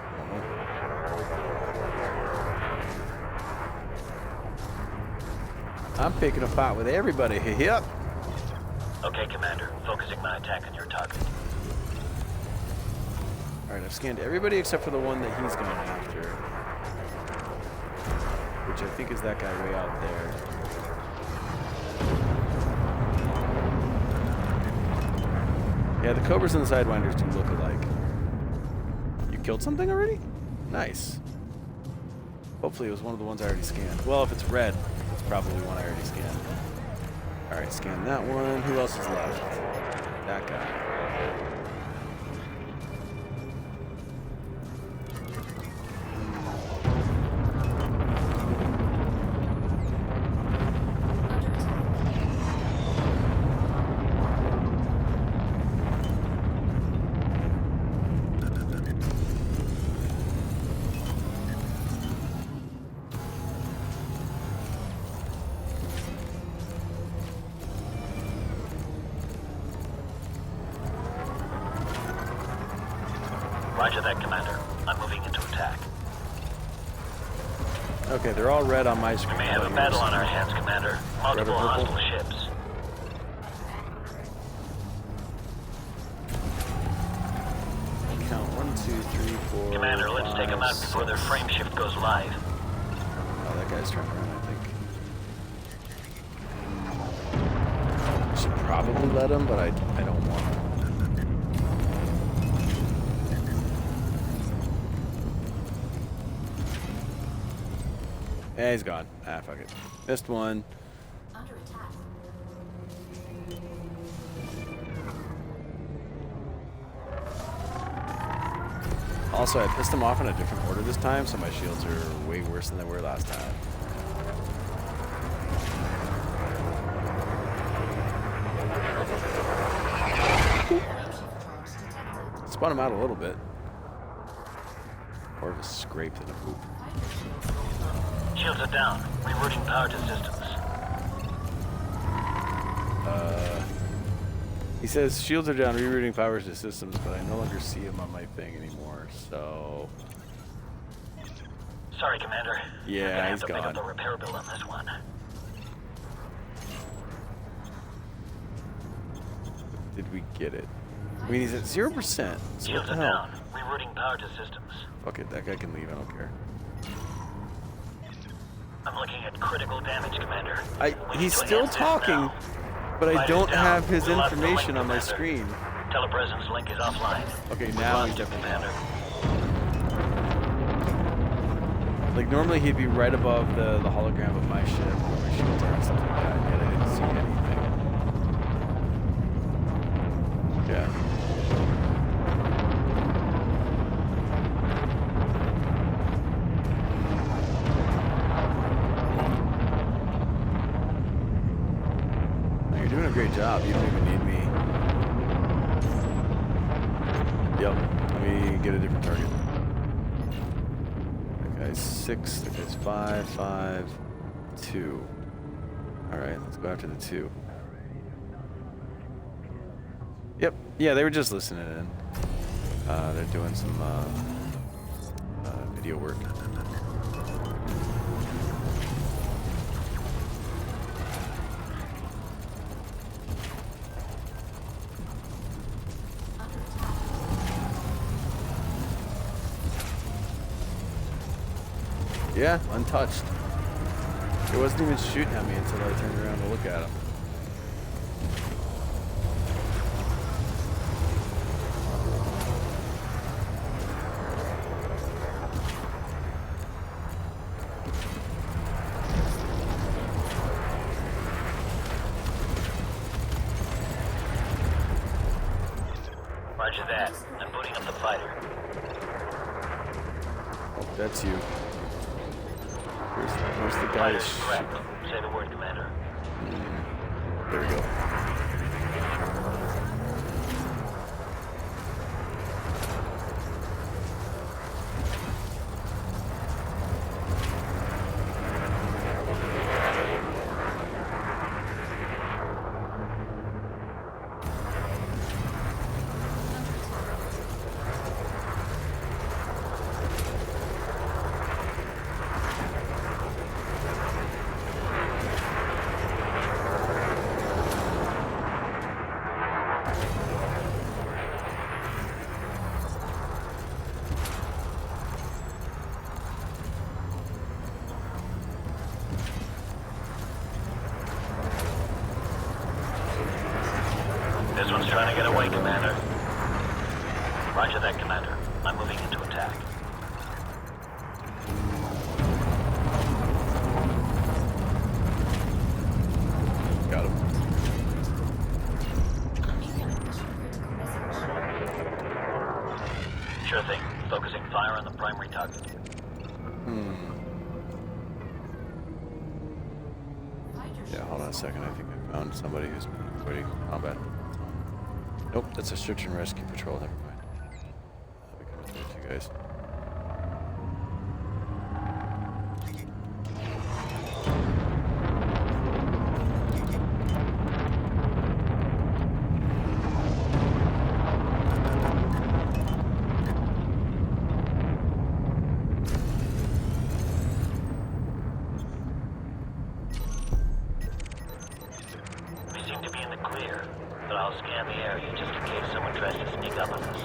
I'm picking a fight with everybody. Yep. Okay, Commander. Focusing my attack on your target. Alright, I've scanned everybody except for the one that he's going after. Which I think is that guy way out there. Yeah, the Cobras and the Sidewinders do look alike. You killed something already? Nice. Hopefully it was one of the ones I already scanned. Well, if it's red, it's probably one I already scanned. Alright, scan that one. Who else is left? That guy. Roger that, Commander. I'm moving into attack. Okay, they're all red on my screen. We may have a battle on our hands, Commander. Multiple Red or purple? hostile ships. Count 1, 2, 3, 4. Commander, let's take them out 5, before their 6. frame shift goes live. Oh, that guy's turning around, I think. Should probably let him, but I don't want to. Yeah, he's gone. Ah, fuck it. Missed one. Under attack. Also, I pissed him off in a different order this time, so my shields are way worse than they were last time. Spun him out a little bit. More of a scrape than a poop. Shields are down. Rerouting power to systems. He says shields are down, rerouting powers to systems, but I no longer see him on my thing anymore, so... Sorry, Commander. Yeah, I'm gonna have he's to pick up gone. the repair bill on this one. Did we get it? I mean, he's at 0%, so what Shields the are hell? down. Rerouting power to systems. Fuck it, that guy can leave, I don't care. I'm looking at critical damage, Commander. We need He's to still enhance this talking, now. but I Fighter's don't down. have his We lost the link, information on my Commander. screen. Telepresence link is offline. Okay, We now lost he's it, definitely Commander. Like normally he'd be right above the hologram of my ship or my shield or something like that, yet I didn't see anything. Yeah. No, you're doing a great job. You don't even need me. Yep. Let me get a different target. That guy's 6. That guy's 5, 5, 2. Alright, let's go after the 2. Yep. Yeah, they were just listening in. They're doing some video work. Under attack. Yeah, untouched. It wasn't even shooting at me until I turned around to look at him. Roger that. I'm booting up the fighter. Oh, that's you. Where's the guy Fighter that's is shooting? correct. Say the word, Commander. There we go. This one's trying to get away, Commander. Roger that, Commander. I'm moving into attack. Got him. Incoming mission critical message. Sure thing. Focusing fire on the primary target. Fighter Yeah, hold on a second. I think I found somebody who's avoiding combat. Nope, that's a search and rescue patrol. Never mind. I'll be coming towards you guys. We seem to be in the clear, but I'll scan the area just in case someone tries to sneak up on us.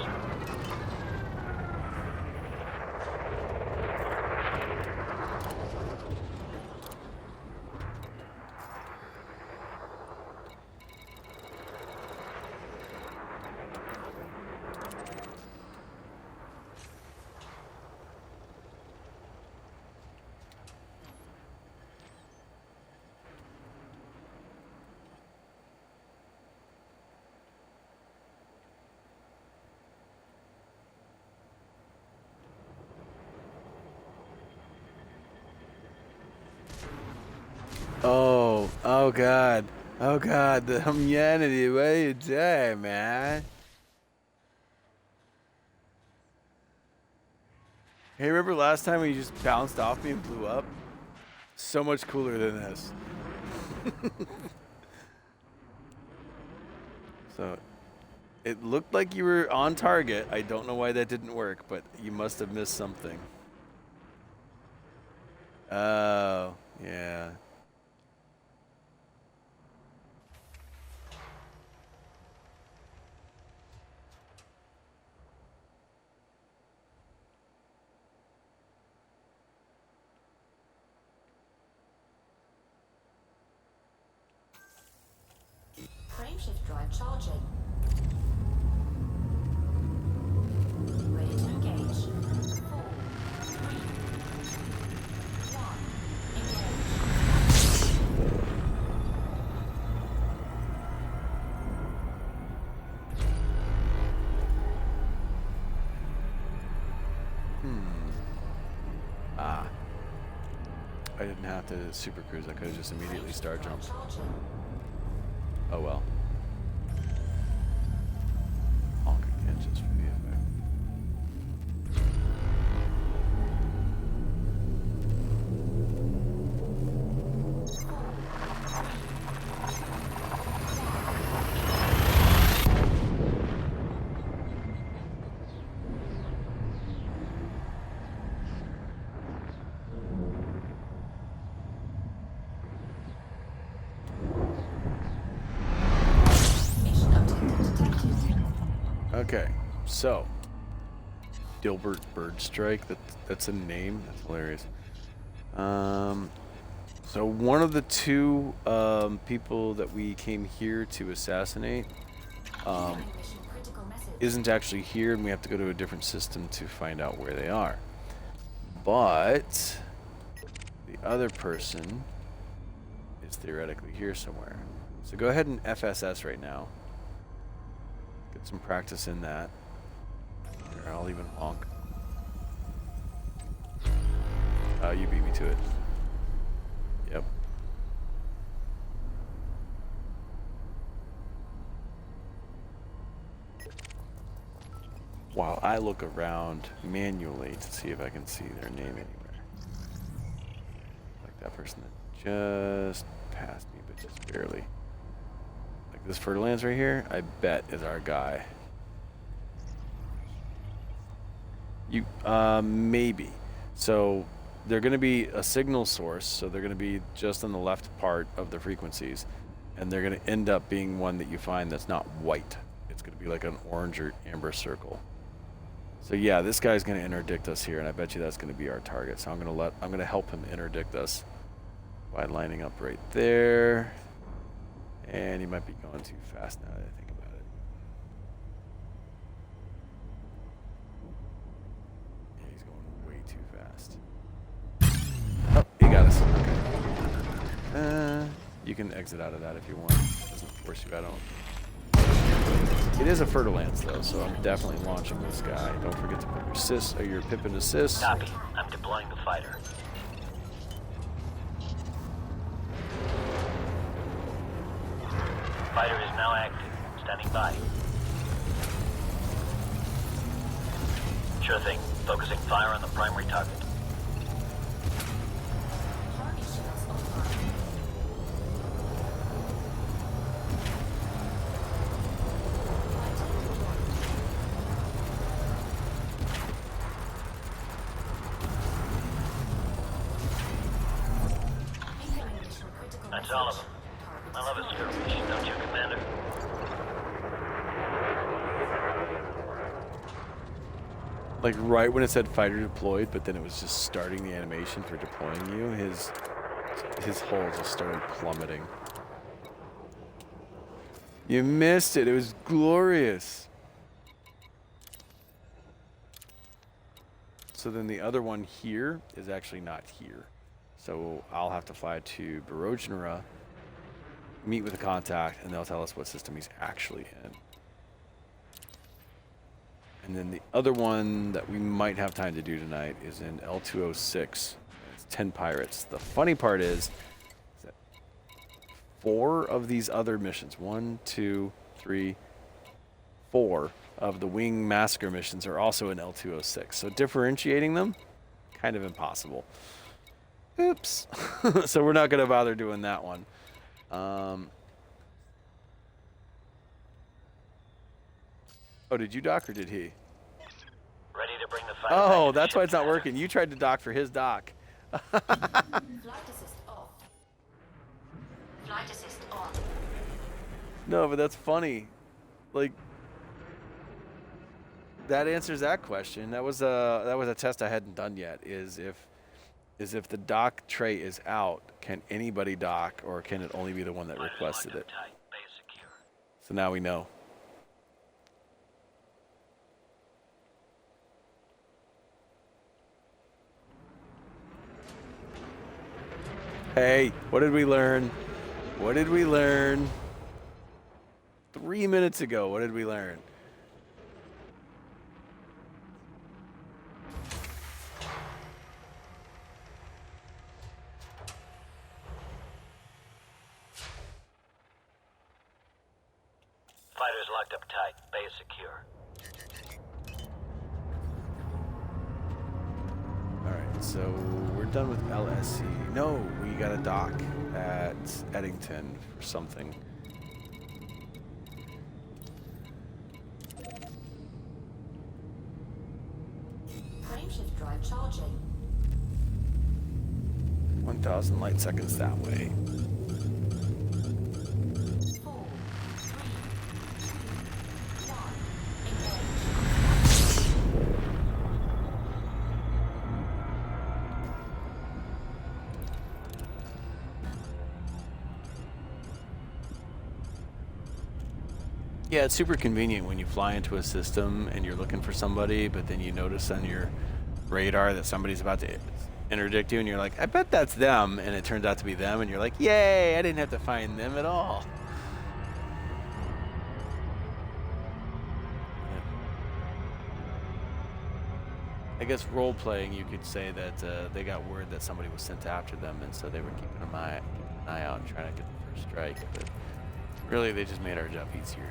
Oh God. Oh God, the humanity, what are you doing, man? Hey, remember last time when you just bounced off me and blew up? So much cooler than this. So, it looked like you were on target. I don't know why that didn't work, but you must have missed something. Oh, yeah. Frameshift drive charging. Ready to engage. 4, 3, have to super cruise. I could have just immediately star jumped. Charging. Oh well. Honk again just for the effect. Mission objective detected. Okay, so Dilbert Birdstrike. That's a name. That's hilarious. So one of the two people that we came here to assassinate Mission critical message. isn't actually here, and we have to go to a different system to find out where they are. But the other person is theoretically here somewhere. So go ahead and FSS right now. Get some practice in that. Here, I'll even honk. You beat me to it. Yep. While I look around manually to see if I can see their name anywhere. Like that person that just passed me, but just barely. Like this Fertilands right here, I bet is our guy. You, maybe. So they're going to be a signal source, so they're going to be just on the left part of the frequencies, and they're going to end up being one that you find that's not white. It's going to be like an orange or amber circle. So yeah, this guy's going to interdict us here, and I bet you that's going to be our target. So I'm going to help him interdict us by lining up right there. And he might be going too fast now that I think about it. Yeah, he's going way too fast. Oh, he got us. Okay. You can exit out of that if you want. It doesn't force you. I don't. It is a Fertilands though, so I'm definitely launching this guy. Don't forget to put your assist or your Pippin assist. Copy. I'm deploying the fighter. Fighter is now active. Standing by. Sure thing. Focusing fire on the primary target. Target shields online. Incoming mission critical That's message. all of them. Target I love a destroyed. skirmish, don't you, Commander? Like right when it said fighter deployed, but then it was just starting the animation for deploying you, his hull just started plummeting. You missed it. It was glorious. So then the other one here is actually not here. So I'll have to fly to Barogenera, meet with a contact, and they'll tell us what system he's actually in. And then the other one that we might have time to do tonight is in L206. It's 10 pirates. The funny part is that 4 of these other missions, 1, 2, 3, 4 of the Wing Massacre missions are also in L206. So differentiating them, kind of impossible. Oops. So we're not going to bother doing that one. Oh, did you dock or did he? Ready to bring the fighter back Oh, to the that's why ship, it's not Commander. working. You tried to dock for his dock. Flight assist off. Flight assist on. No, but that's funny. Like, that answers that question. That was a test I hadn't done yet. Is if the dock tray is out, can anybody dock, or can it only be the one that Fighter's requested locked it? up tight. Base secure. So now we know. Hey, what did we learn? What did we learn? 3 minutes ago, what did we learn? Fighter's locked up tight. Bay is secure. Alright, so we're done with LSC. No, we got a dock at Eddington for something. Frameshift drive charging. 1,000 light seconds that way. 4, 3, 2, 1. Engage. Yeah, it's super convenient when you fly into a system and you're looking for somebody, but then you notice on your radar that somebody's about to interdict you, and you're like, I bet that's them, and it turns out to be them, and you're like, yay, I didn't have to find them at all. I guess role-playing, you could say that they got word that somebody was sent after them, and so they were keeping an eye out and trying to get the first strike, but really they just made our job easier.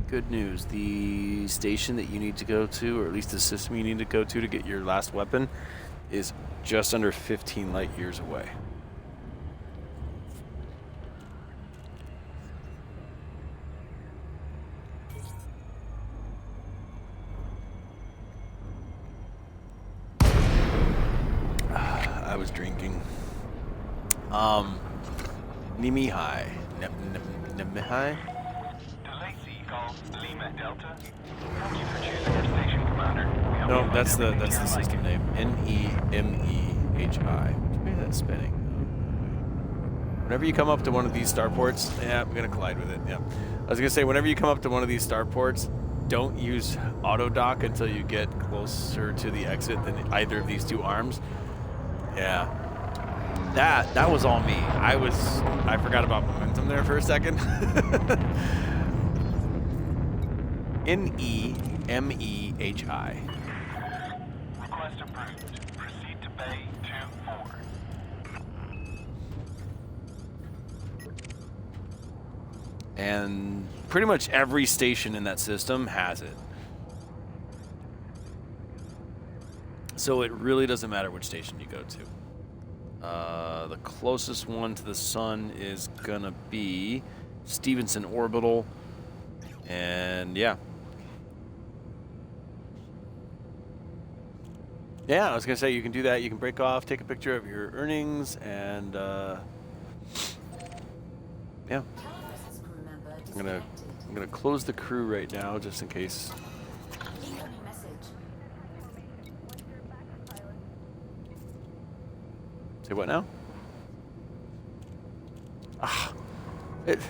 Good news, the station that you need to go to, or at least the system you need to go to get your last weapon, is just under 15 light years away. I was drinking. Nimihai. Nimihai? Golf Lima Delta. Thank you for choosing our station, Commander. We hope No, you that's find the everything system you name. NEMEHI. Which way is that spinning? Whenever you come up to one of these starports, yeah, I'm gonna collide with it. Yeah, I was gonna say whenever you come up to one of these starports, don't use auto dock until you get closer to the exit than either of these two arms. Yeah, that was all me. I forgot about momentum there for a second. NEMEHI. Request approved. Proceed to Bay 2-4. And pretty much every station in that system has it. So it really doesn't matter which station you go to. The closest one to the sun is gonna be Stevenson Orbital. And yeah. Yeah, I was gonna say you can do that. You can break off, take a picture of your earnings, and yeah. I'm gonna close the crew right now just in case. Incoming message. Say what now? Ah, it.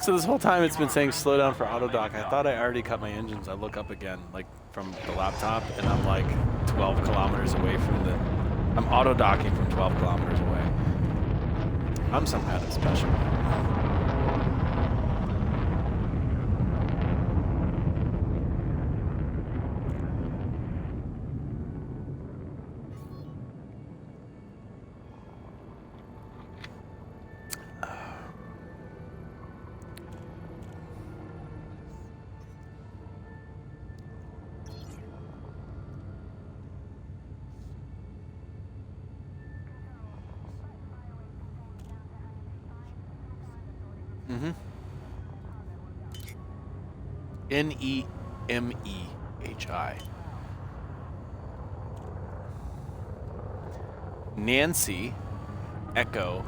So this whole time it's been saying slow down for auto dock. I thought I already cut my engines. I look up again, like from the laptop, and I'm like 12 kilometers away from the. I'm auto docking from 12 kilometers away. I'm some kind of special. Mm-hmm. Nemehi. Nancy, Echo,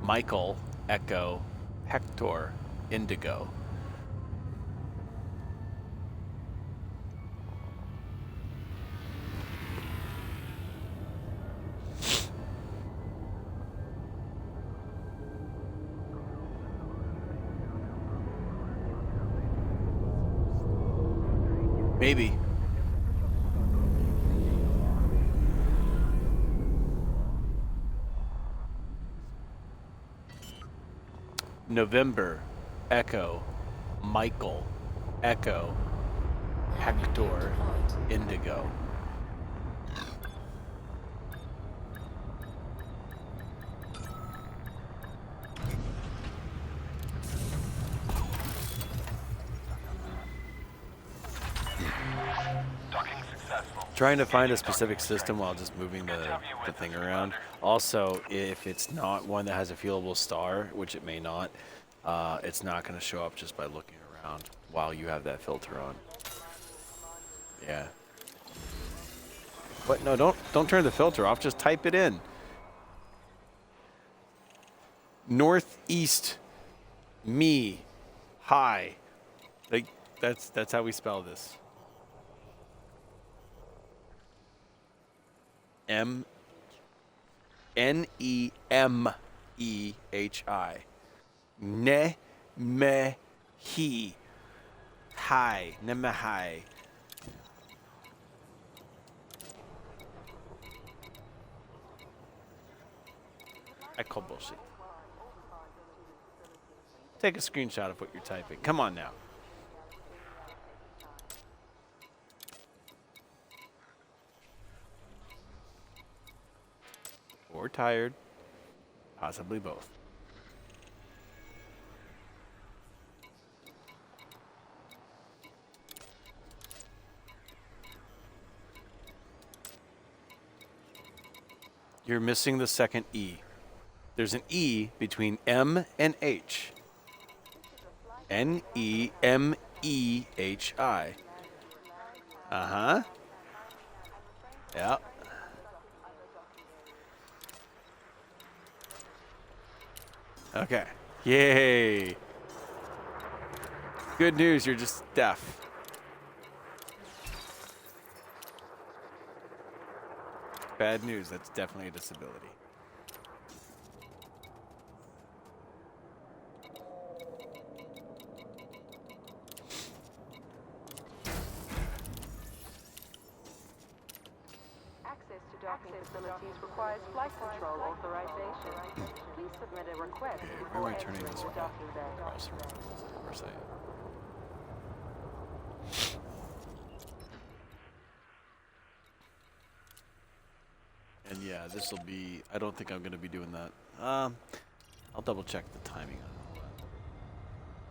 Michael, Echo, Hector, Indigo. Maybe. November, Echo, Michael, Echo, Hector, Indigo. Docking successful. Trying to find a specific system while just moving the thing around. Also, if it's not one that has a fuelable star, which it may not, it's not going to show up just by looking around while you have that filter on. Yeah. What? No, don't turn the filter off. Just type it in. Northeast me high. Like that's how we spell this. Nemehi. Ne me he. Hi. Nemehi. I call bullshit. Take a screenshot of what you're typing. Come on now. Or tired. Possibly both. You're missing the second E. There's an E between M and H. Nemehi. Uh-huh. Yeah. Okay. Yay. Good news, you're just deaf. Bad news, that's definitely a disability. Access to docking facilities requires flight control authorization. Please submit a request Where am before I turning entering this the one? docking bay. Carlson Road. Of course I am. And yeah, this will be. I don't think I'm going to be doing that. I'll double check the timing on all that.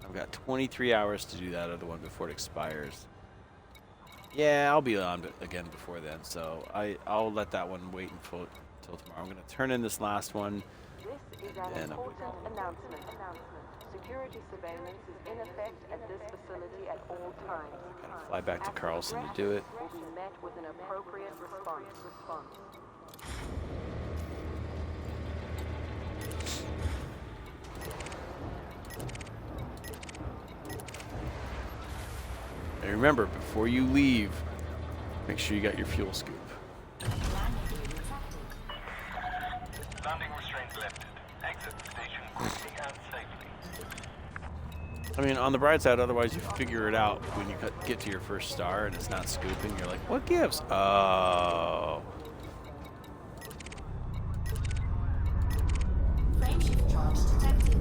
I've got 23 hours to do that other one before it expires. Yeah, I'll be on again before then, so I'll let that one wait until tomorrow. I'm going to turn in this last one. This is an important announcement. Security surveillance is in effect at this facility at all times. Gotta fly back to Carlson to do it. Will be met with an appropriate response. And remember, before you leave, make sure you got your fuel scoop. Landing restraints lifted. Exit the station quickly and safely. I mean, on the bright side, otherwise you figure it out when you get to your first star and it's not scooping. You're like, what gives? Oh. Frameshift charge detected.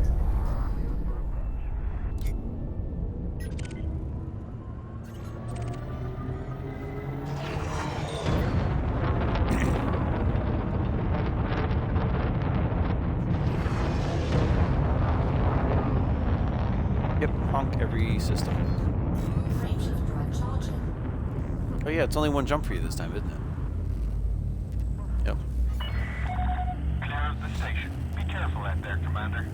Yep, honk every system. Frameshift drive charging. Oh yeah, it's only one jump for you this time, isn't it? Yep. Clear of the station. Be careful out there, Commander.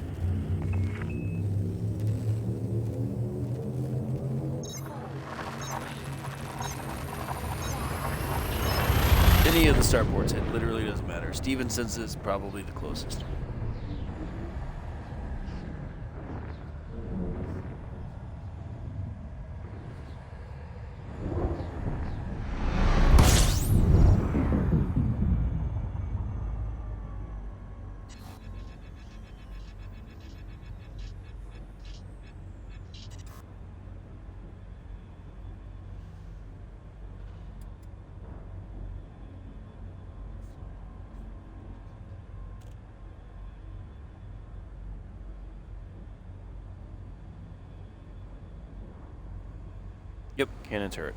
Any of the starports, it literally doesn't matter. Stevenson's is probably the closest. Yep, cannon turret.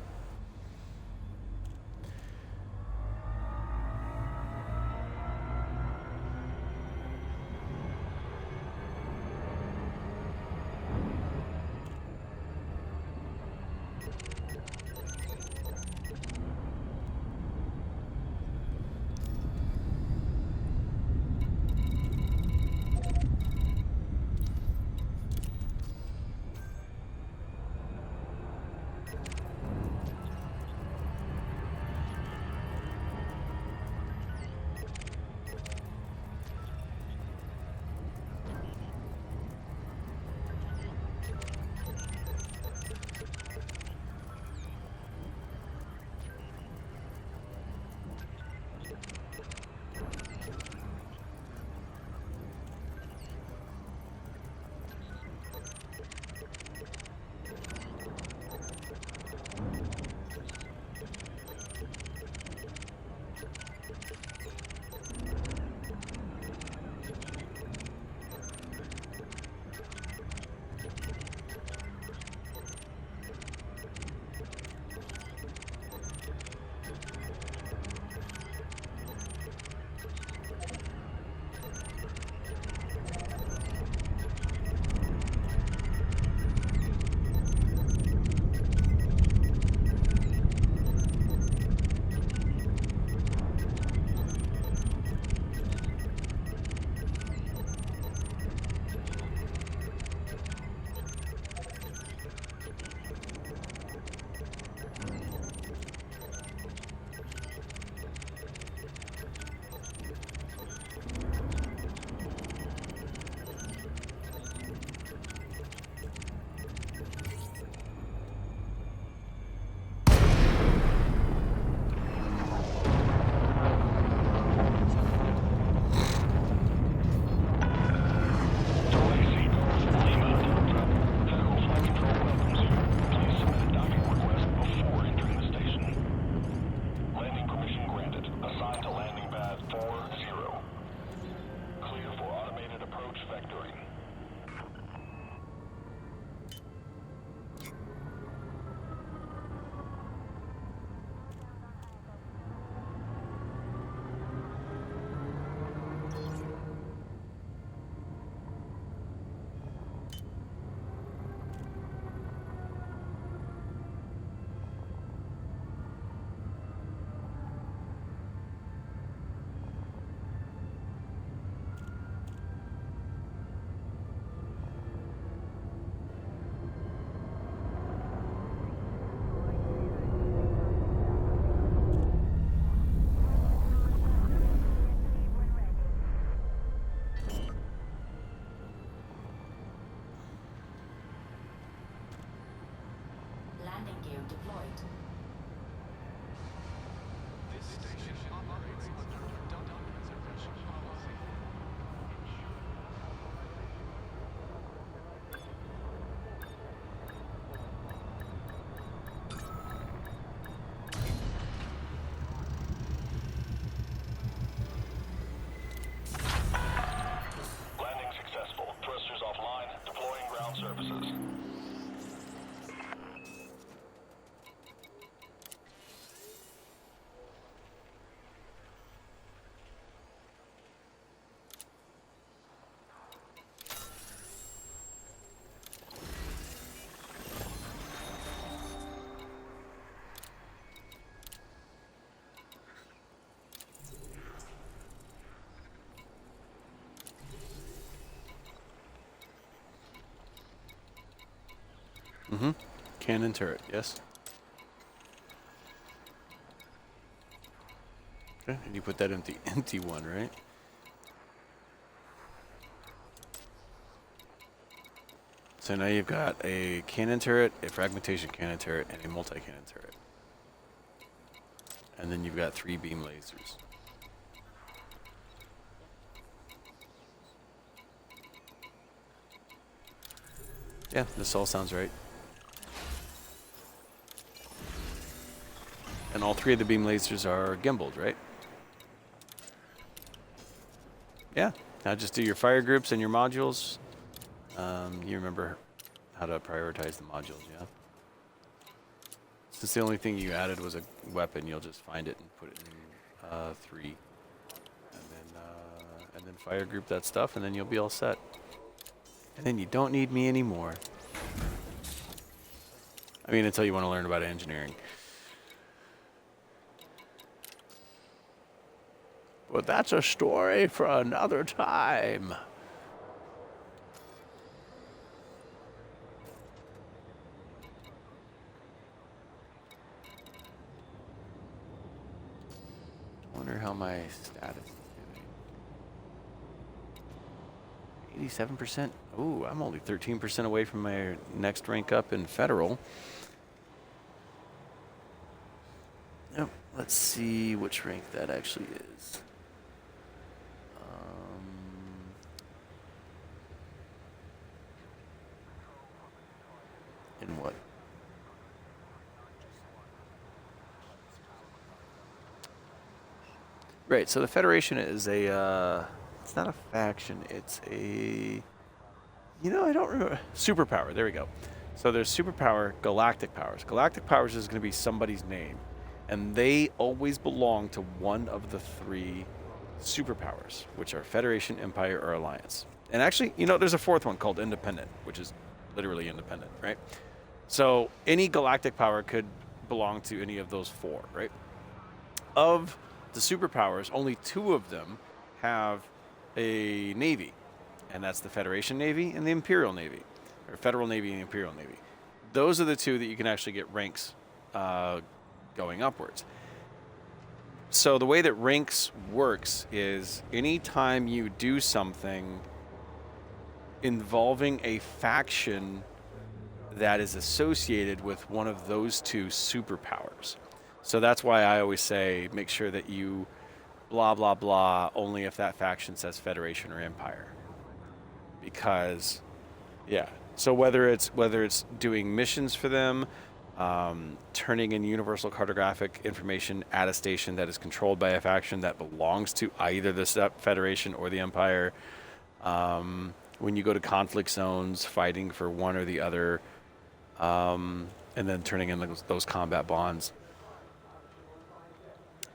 Mm-hmm. Cannon turret, yes. Okay, and you put that in the empty one, right? So now you've got a cannon turret, a fragmentation cannon turret, and a multi-cannon turret. And then you've got 3 beam lasers. Yeah, this all sounds right. And all 3 of the beam lasers are gimbaled, right? Yeah. Now just do your fire groups and your modules. You remember how to prioritize the modules, yeah? Since the only thing you added was a weapon, you'll just find it and put it in 3. And then fire group that stuff, and then you'll be all set. And then you don't need me anymore. I mean, until you want to learn about engineering. But that's a story for another time. Wonder how my status is doing. 87%. Ooh, I'm only 13% away from my next rank up in Federal. Yep. Let's see which rank that actually is. In what? Right, so the Federation is a, it's not a faction, it's a, I don't remember. Superpower, there we go. So there's superpower, galactic powers. Galactic powers is going to be somebody's name, and they always belong to one of the 3 superpowers, which are Federation, Empire, or Alliance. And actually, there's a 4th one called Independent, which is literally independent, right? So any galactic power could belong to any of those 4, right? Of the superpowers, only 2 of them have a navy, and that's the Federation Navy and the Imperial Navy, or Federal Navy and Imperial Navy. Those are the 2 that you can actually get ranks going upwards. So the way that ranks works is anytime you do something involving a faction that is associated with one of those 2 superpowers. So that's why I always say make sure that you blah, blah, blah only if that faction says Federation or Empire. Because, yeah. So whether it's doing missions for them, turning in universal cartographic information at a station that is controlled by a faction that belongs to either the Federation or the Empire, when you go to conflict zones, fighting for one or the other, and then turning in those combat bonds.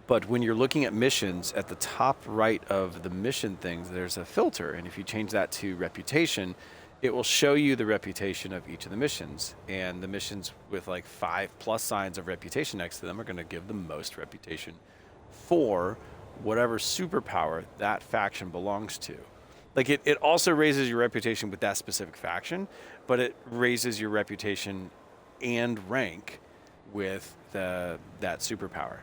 But when you're looking at missions, at the top right of the mission things, there's a filter. And if you change that to reputation, it will show you the reputation of each of the missions. And the missions with like 5+ signs of reputation next to them are going to give the most reputation for whatever superpower that faction belongs to. Like it also raises your reputation with that specific faction, but it raises your reputation and rank with that superpower.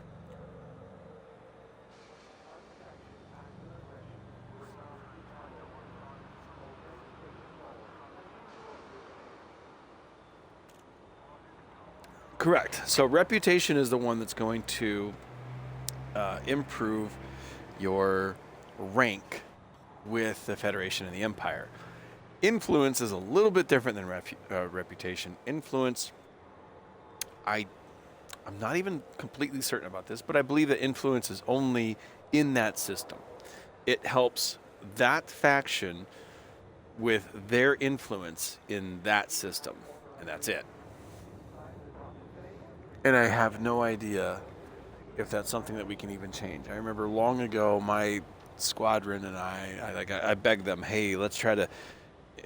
Correct. So reputation is the one that's going to improve your rank with the Federation and the Empire. Influence is a little bit different than reputation. Influence, I'm not even completely certain about this, but I believe that influence is only in that system. It helps that faction with their influence in that system, and that's it. And I have no idea if that's something that we can even change. I remember long ago, my squadron and I begged them, hey, let's try to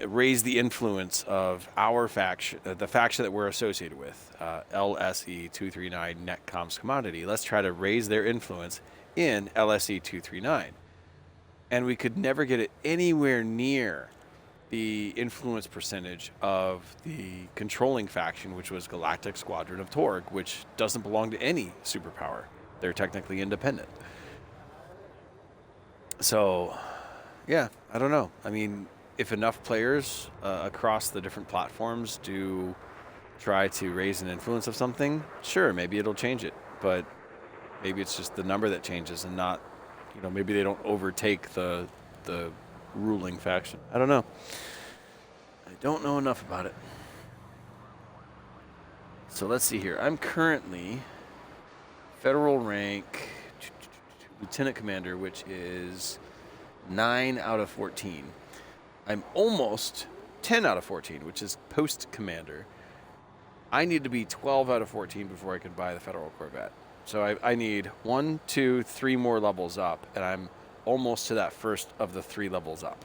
raise the influence of our faction, the faction that we're associated with, LSE 239 Netcoms Commodity. Let's try to raise their influence in LSE 239. And we could never get it anywhere near the influence percentage of the controlling faction, which was Galactic Squadron of Torg, which doesn't belong to any superpower. They're technically independent. So, yeah, I don't know. I mean, if enough players across the different platforms do try to raise an influence of something, sure, maybe it'll change it. But maybe it's just the number that changes and not, maybe they don't overtake the ruling faction. I don't know. I don't know enough about it. So let's see here. I'm currently federal rank lieutenant commander, which is 9 out of 14. I'm almost 10 out of 14, which is post commander. I need to be 12 out of 14 before I can buy the federal Corvette. So I need 1, 2, 3 more levels up, and I'm almost to that first of the 3 levels up.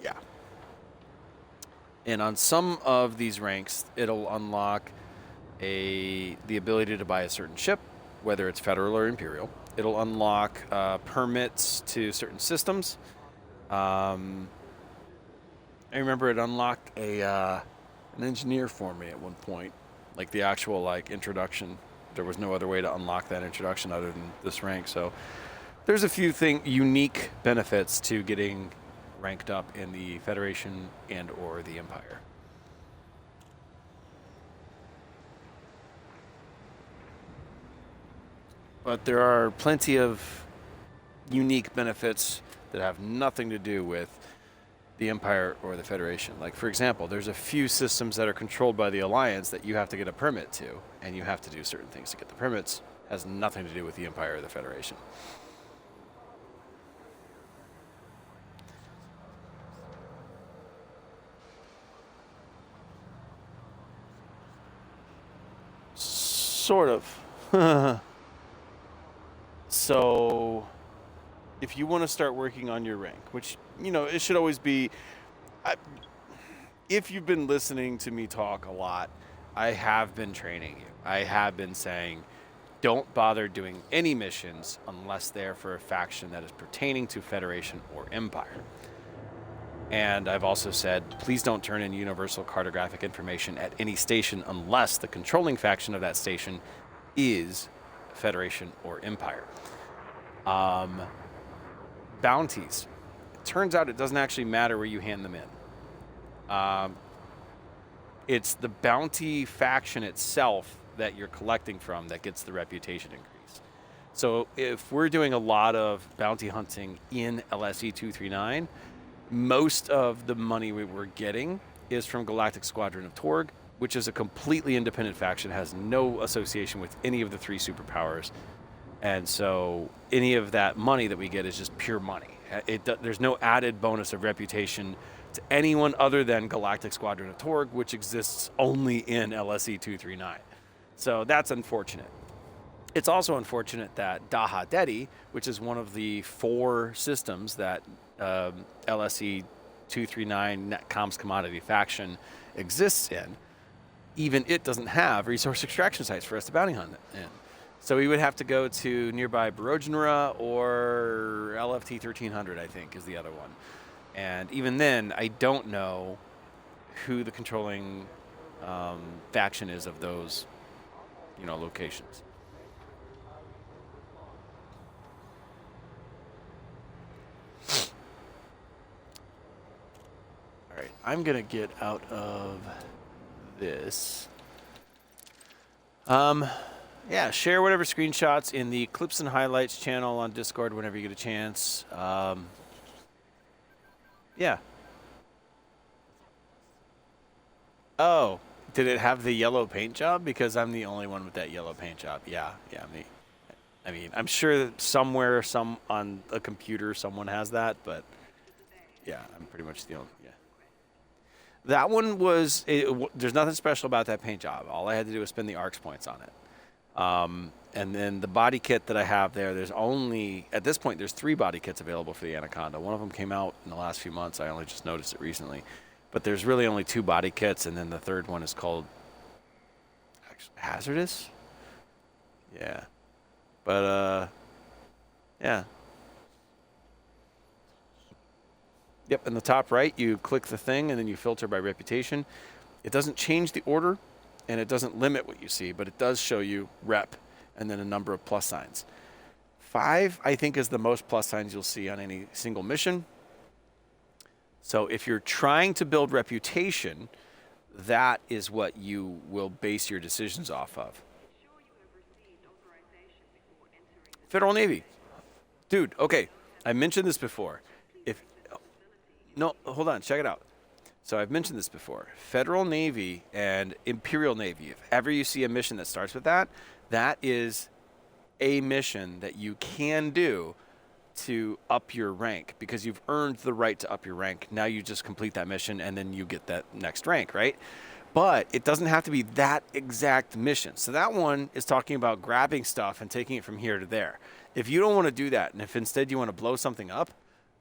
Yeah. And on some of these ranks, it'll unlock the ability to buy a certain ship, whether it's federal or imperial. It'll unlock permits to certain systems. I remember it unlocked an engineer for me at one point, like the actual introduction. There was no other way to unlock that introduction other than this rank. So there's a few unique benefits to getting ranked up in the Federation and or the Empire. But there are plenty of unique benefits that have nothing to do with the Empire or the Federation. Like, for example, there's a few systems that are controlled by the Alliance that you have to get a permit to, and you have to do certain things to get the permits. It has nothing to do with the Empire or the Federation. Sort of. So, if you want to start working on your rank, which, it should always be, if you've been listening to me talk a lot, I have been training you. I have been saying, don't bother doing any missions unless they're for a faction that is pertaining to Federation or Empire. And I've also said, please don't turn in universal cartographic information at any station unless the controlling faction of that station is Federation or Empire. Bounties. It turns out it doesn't actually matter where you hand them in. It's the bounty faction itself that you're collecting from that gets the reputation increase. So if we're doing a lot of bounty hunting in LSE 239, most of the money we're getting is from Galactic Squadron of Torg, which is a completely independent faction, has no association with any of the 3 superpowers. And so any of that money that we get is just pure money. There's no added bonus of reputation to anyone other than Galactic Squadron of Torg, which exists only in LSE 239. So that's unfortunate. It's also unfortunate that Daha Dedi, which is one of the 4 systems that LSE 239 Netcom's commodity faction exists in, even it doesn't have resource extraction sites for us to bounty hunt in. So we would have to go to nearby Barogenera or LFT 1300, I think, is the other one. And even then, I don't know who the controlling faction is of those, locations. All right, I'm gonna get out of this. Yeah, share whatever screenshots in the Clips and Highlights channel on Discord whenever you get a chance. Yeah. Oh, did it have the yellow paint job? Because I'm the only one with that yellow paint job. Yeah, me. I mean, I'm sure that somewhere, on a computer, someone has that, but yeah, I'm pretty much the only. Yeah. That one was. There's nothing special about that paint job. All I had to do was spend the ARX points on it. And then the body kit that I have there, at this point, there's 3 body kits available for the Anaconda. One of them came out in the last few months. I only just noticed it recently. But there's really only 2 body kits, and then the third one is called Hazardous? Yeah. But, Yeah. Yep, in the top right, you click the thing and then you filter by reputation. It doesn't change the order and it doesn't limit what you see, but it does show you rep and then a number of plus signs. 5, I think, is the most plus signs you'll see on any single mission. So if you're trying to build reputation, that is what you will base your decisions off of. Federal Navy. Dude, okay, I mentioned this before. No, hold on, check it out. So I've mentioned this before. Federal Navy and Imperial Navy, if ever you see a mission that starts with that, that is a mission that you can do to up your rank because you've earned the right to up your rank. Now you just complete that mission and then you get that next rank, right? But it doesn't have to be that exact mission. So that one is talking about grabbing stuff and taking it from here to there. If you don't want to do that, and if instead you want to blow something up,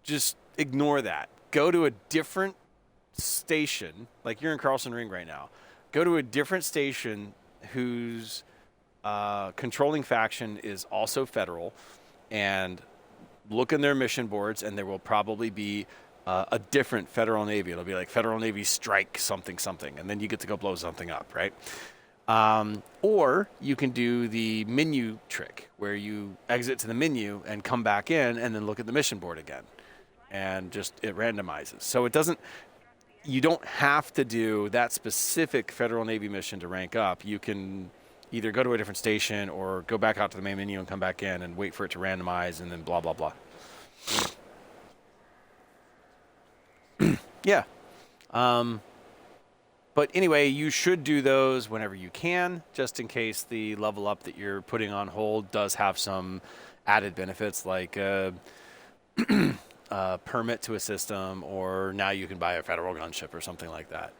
just ignore that. Go to a different station, like you're in Carlson Ring right now. Go to a different station whose controlling faction is also federal, and look in their mission boards, and there will probably be a different Federal Navy. It'll be like Federal Navy Strike something something, and then you get to go blow something up, right? Or you can do the menu trick where you exit to the menu and come back in and then look at the mission board again, and just it randomizes. So it doesn't. You don't have to do that specific Federal Navy mission to rank up. You can either go to a different station or go back out to the main menu and come back in and wait for it to randomize and then blah, blah, blah. Yeah. But anyway, you should do those whenever you can, just in case the level up that you're putting on hold does have some added benefits like permit to a system, or now you can buy a federal gunship or something like that.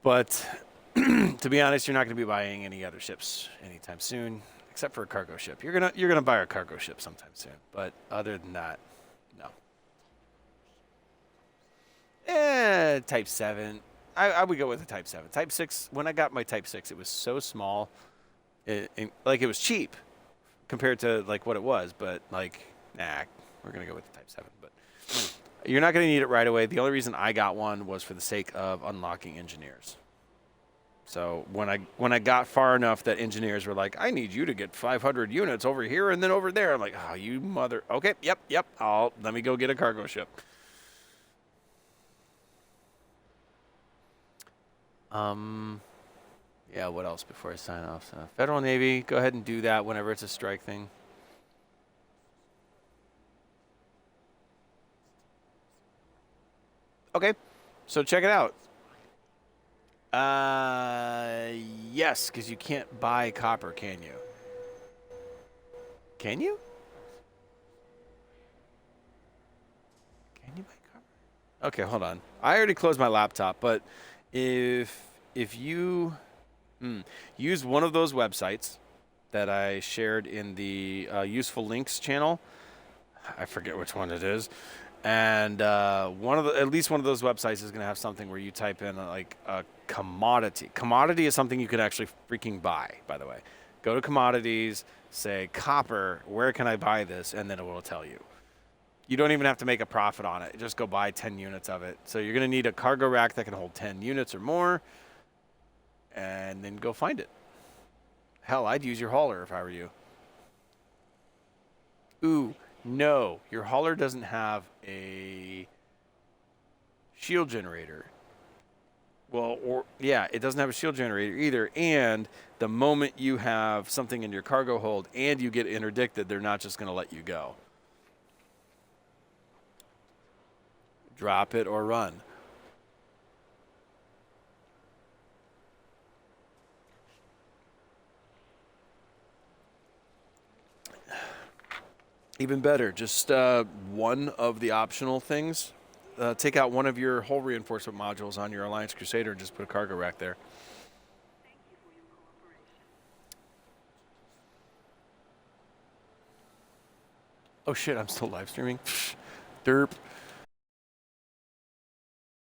But to be honest, you're not going to be buying any other ships anytime soon, except for a cargo ship. You're gonna buy a cargo ship sometime soon, but other than that, no. Type 7. I would go with a Type 7. Type 6. When I got my Type 6, it was so small, it was cheap compared to like what it was, but like, nah, we're gonna go with the Type 7. But you're not gonna need it right away. The only reason I got one was for the sake of unlocking engineers. So when I got far enough that engineers were like, I need you to get 500 units over here and then over there. I'm like, oh, you mother. Okay, yep. Let me go get a cargo ship. Yeah, what else before I sign off? So Federal Navy, go ahead and do that whenever it's a strike thing. Okay, so check it out. Yes, because you can't buy copper, can you? Can you? Can you buy copper? Okay, hold on. I already closed my laptop, but if you use one of those websites that I shared in the useful links channel, I forget which one it is. And at least one of those websites is going to have something where you type in like a commodity. Commodity is something you could actually freaking buy, by the way. Go to commodities, say copper, where can I buy this? And then it will tell you. You don't even have to make a profit on it. Just go buy 10 units of it. So you're going to need a cargo rack that can hold 10 units or more, and then go find it. Hell, I'd use your hauler if I were you. Ooh. No, your hauler doesn't have a shield generator. Well, it doesn't have a shield generator either. And the moment you have something in your cargo hold and you get interdicted, they're not just going to let you go. Drop it or run. Even better, just one of the optional things. Take out one of your hull reinforcement modules on your Alliance Crusader and just put a cargo rack there. Oh shit, I'm still live streaming. Derp.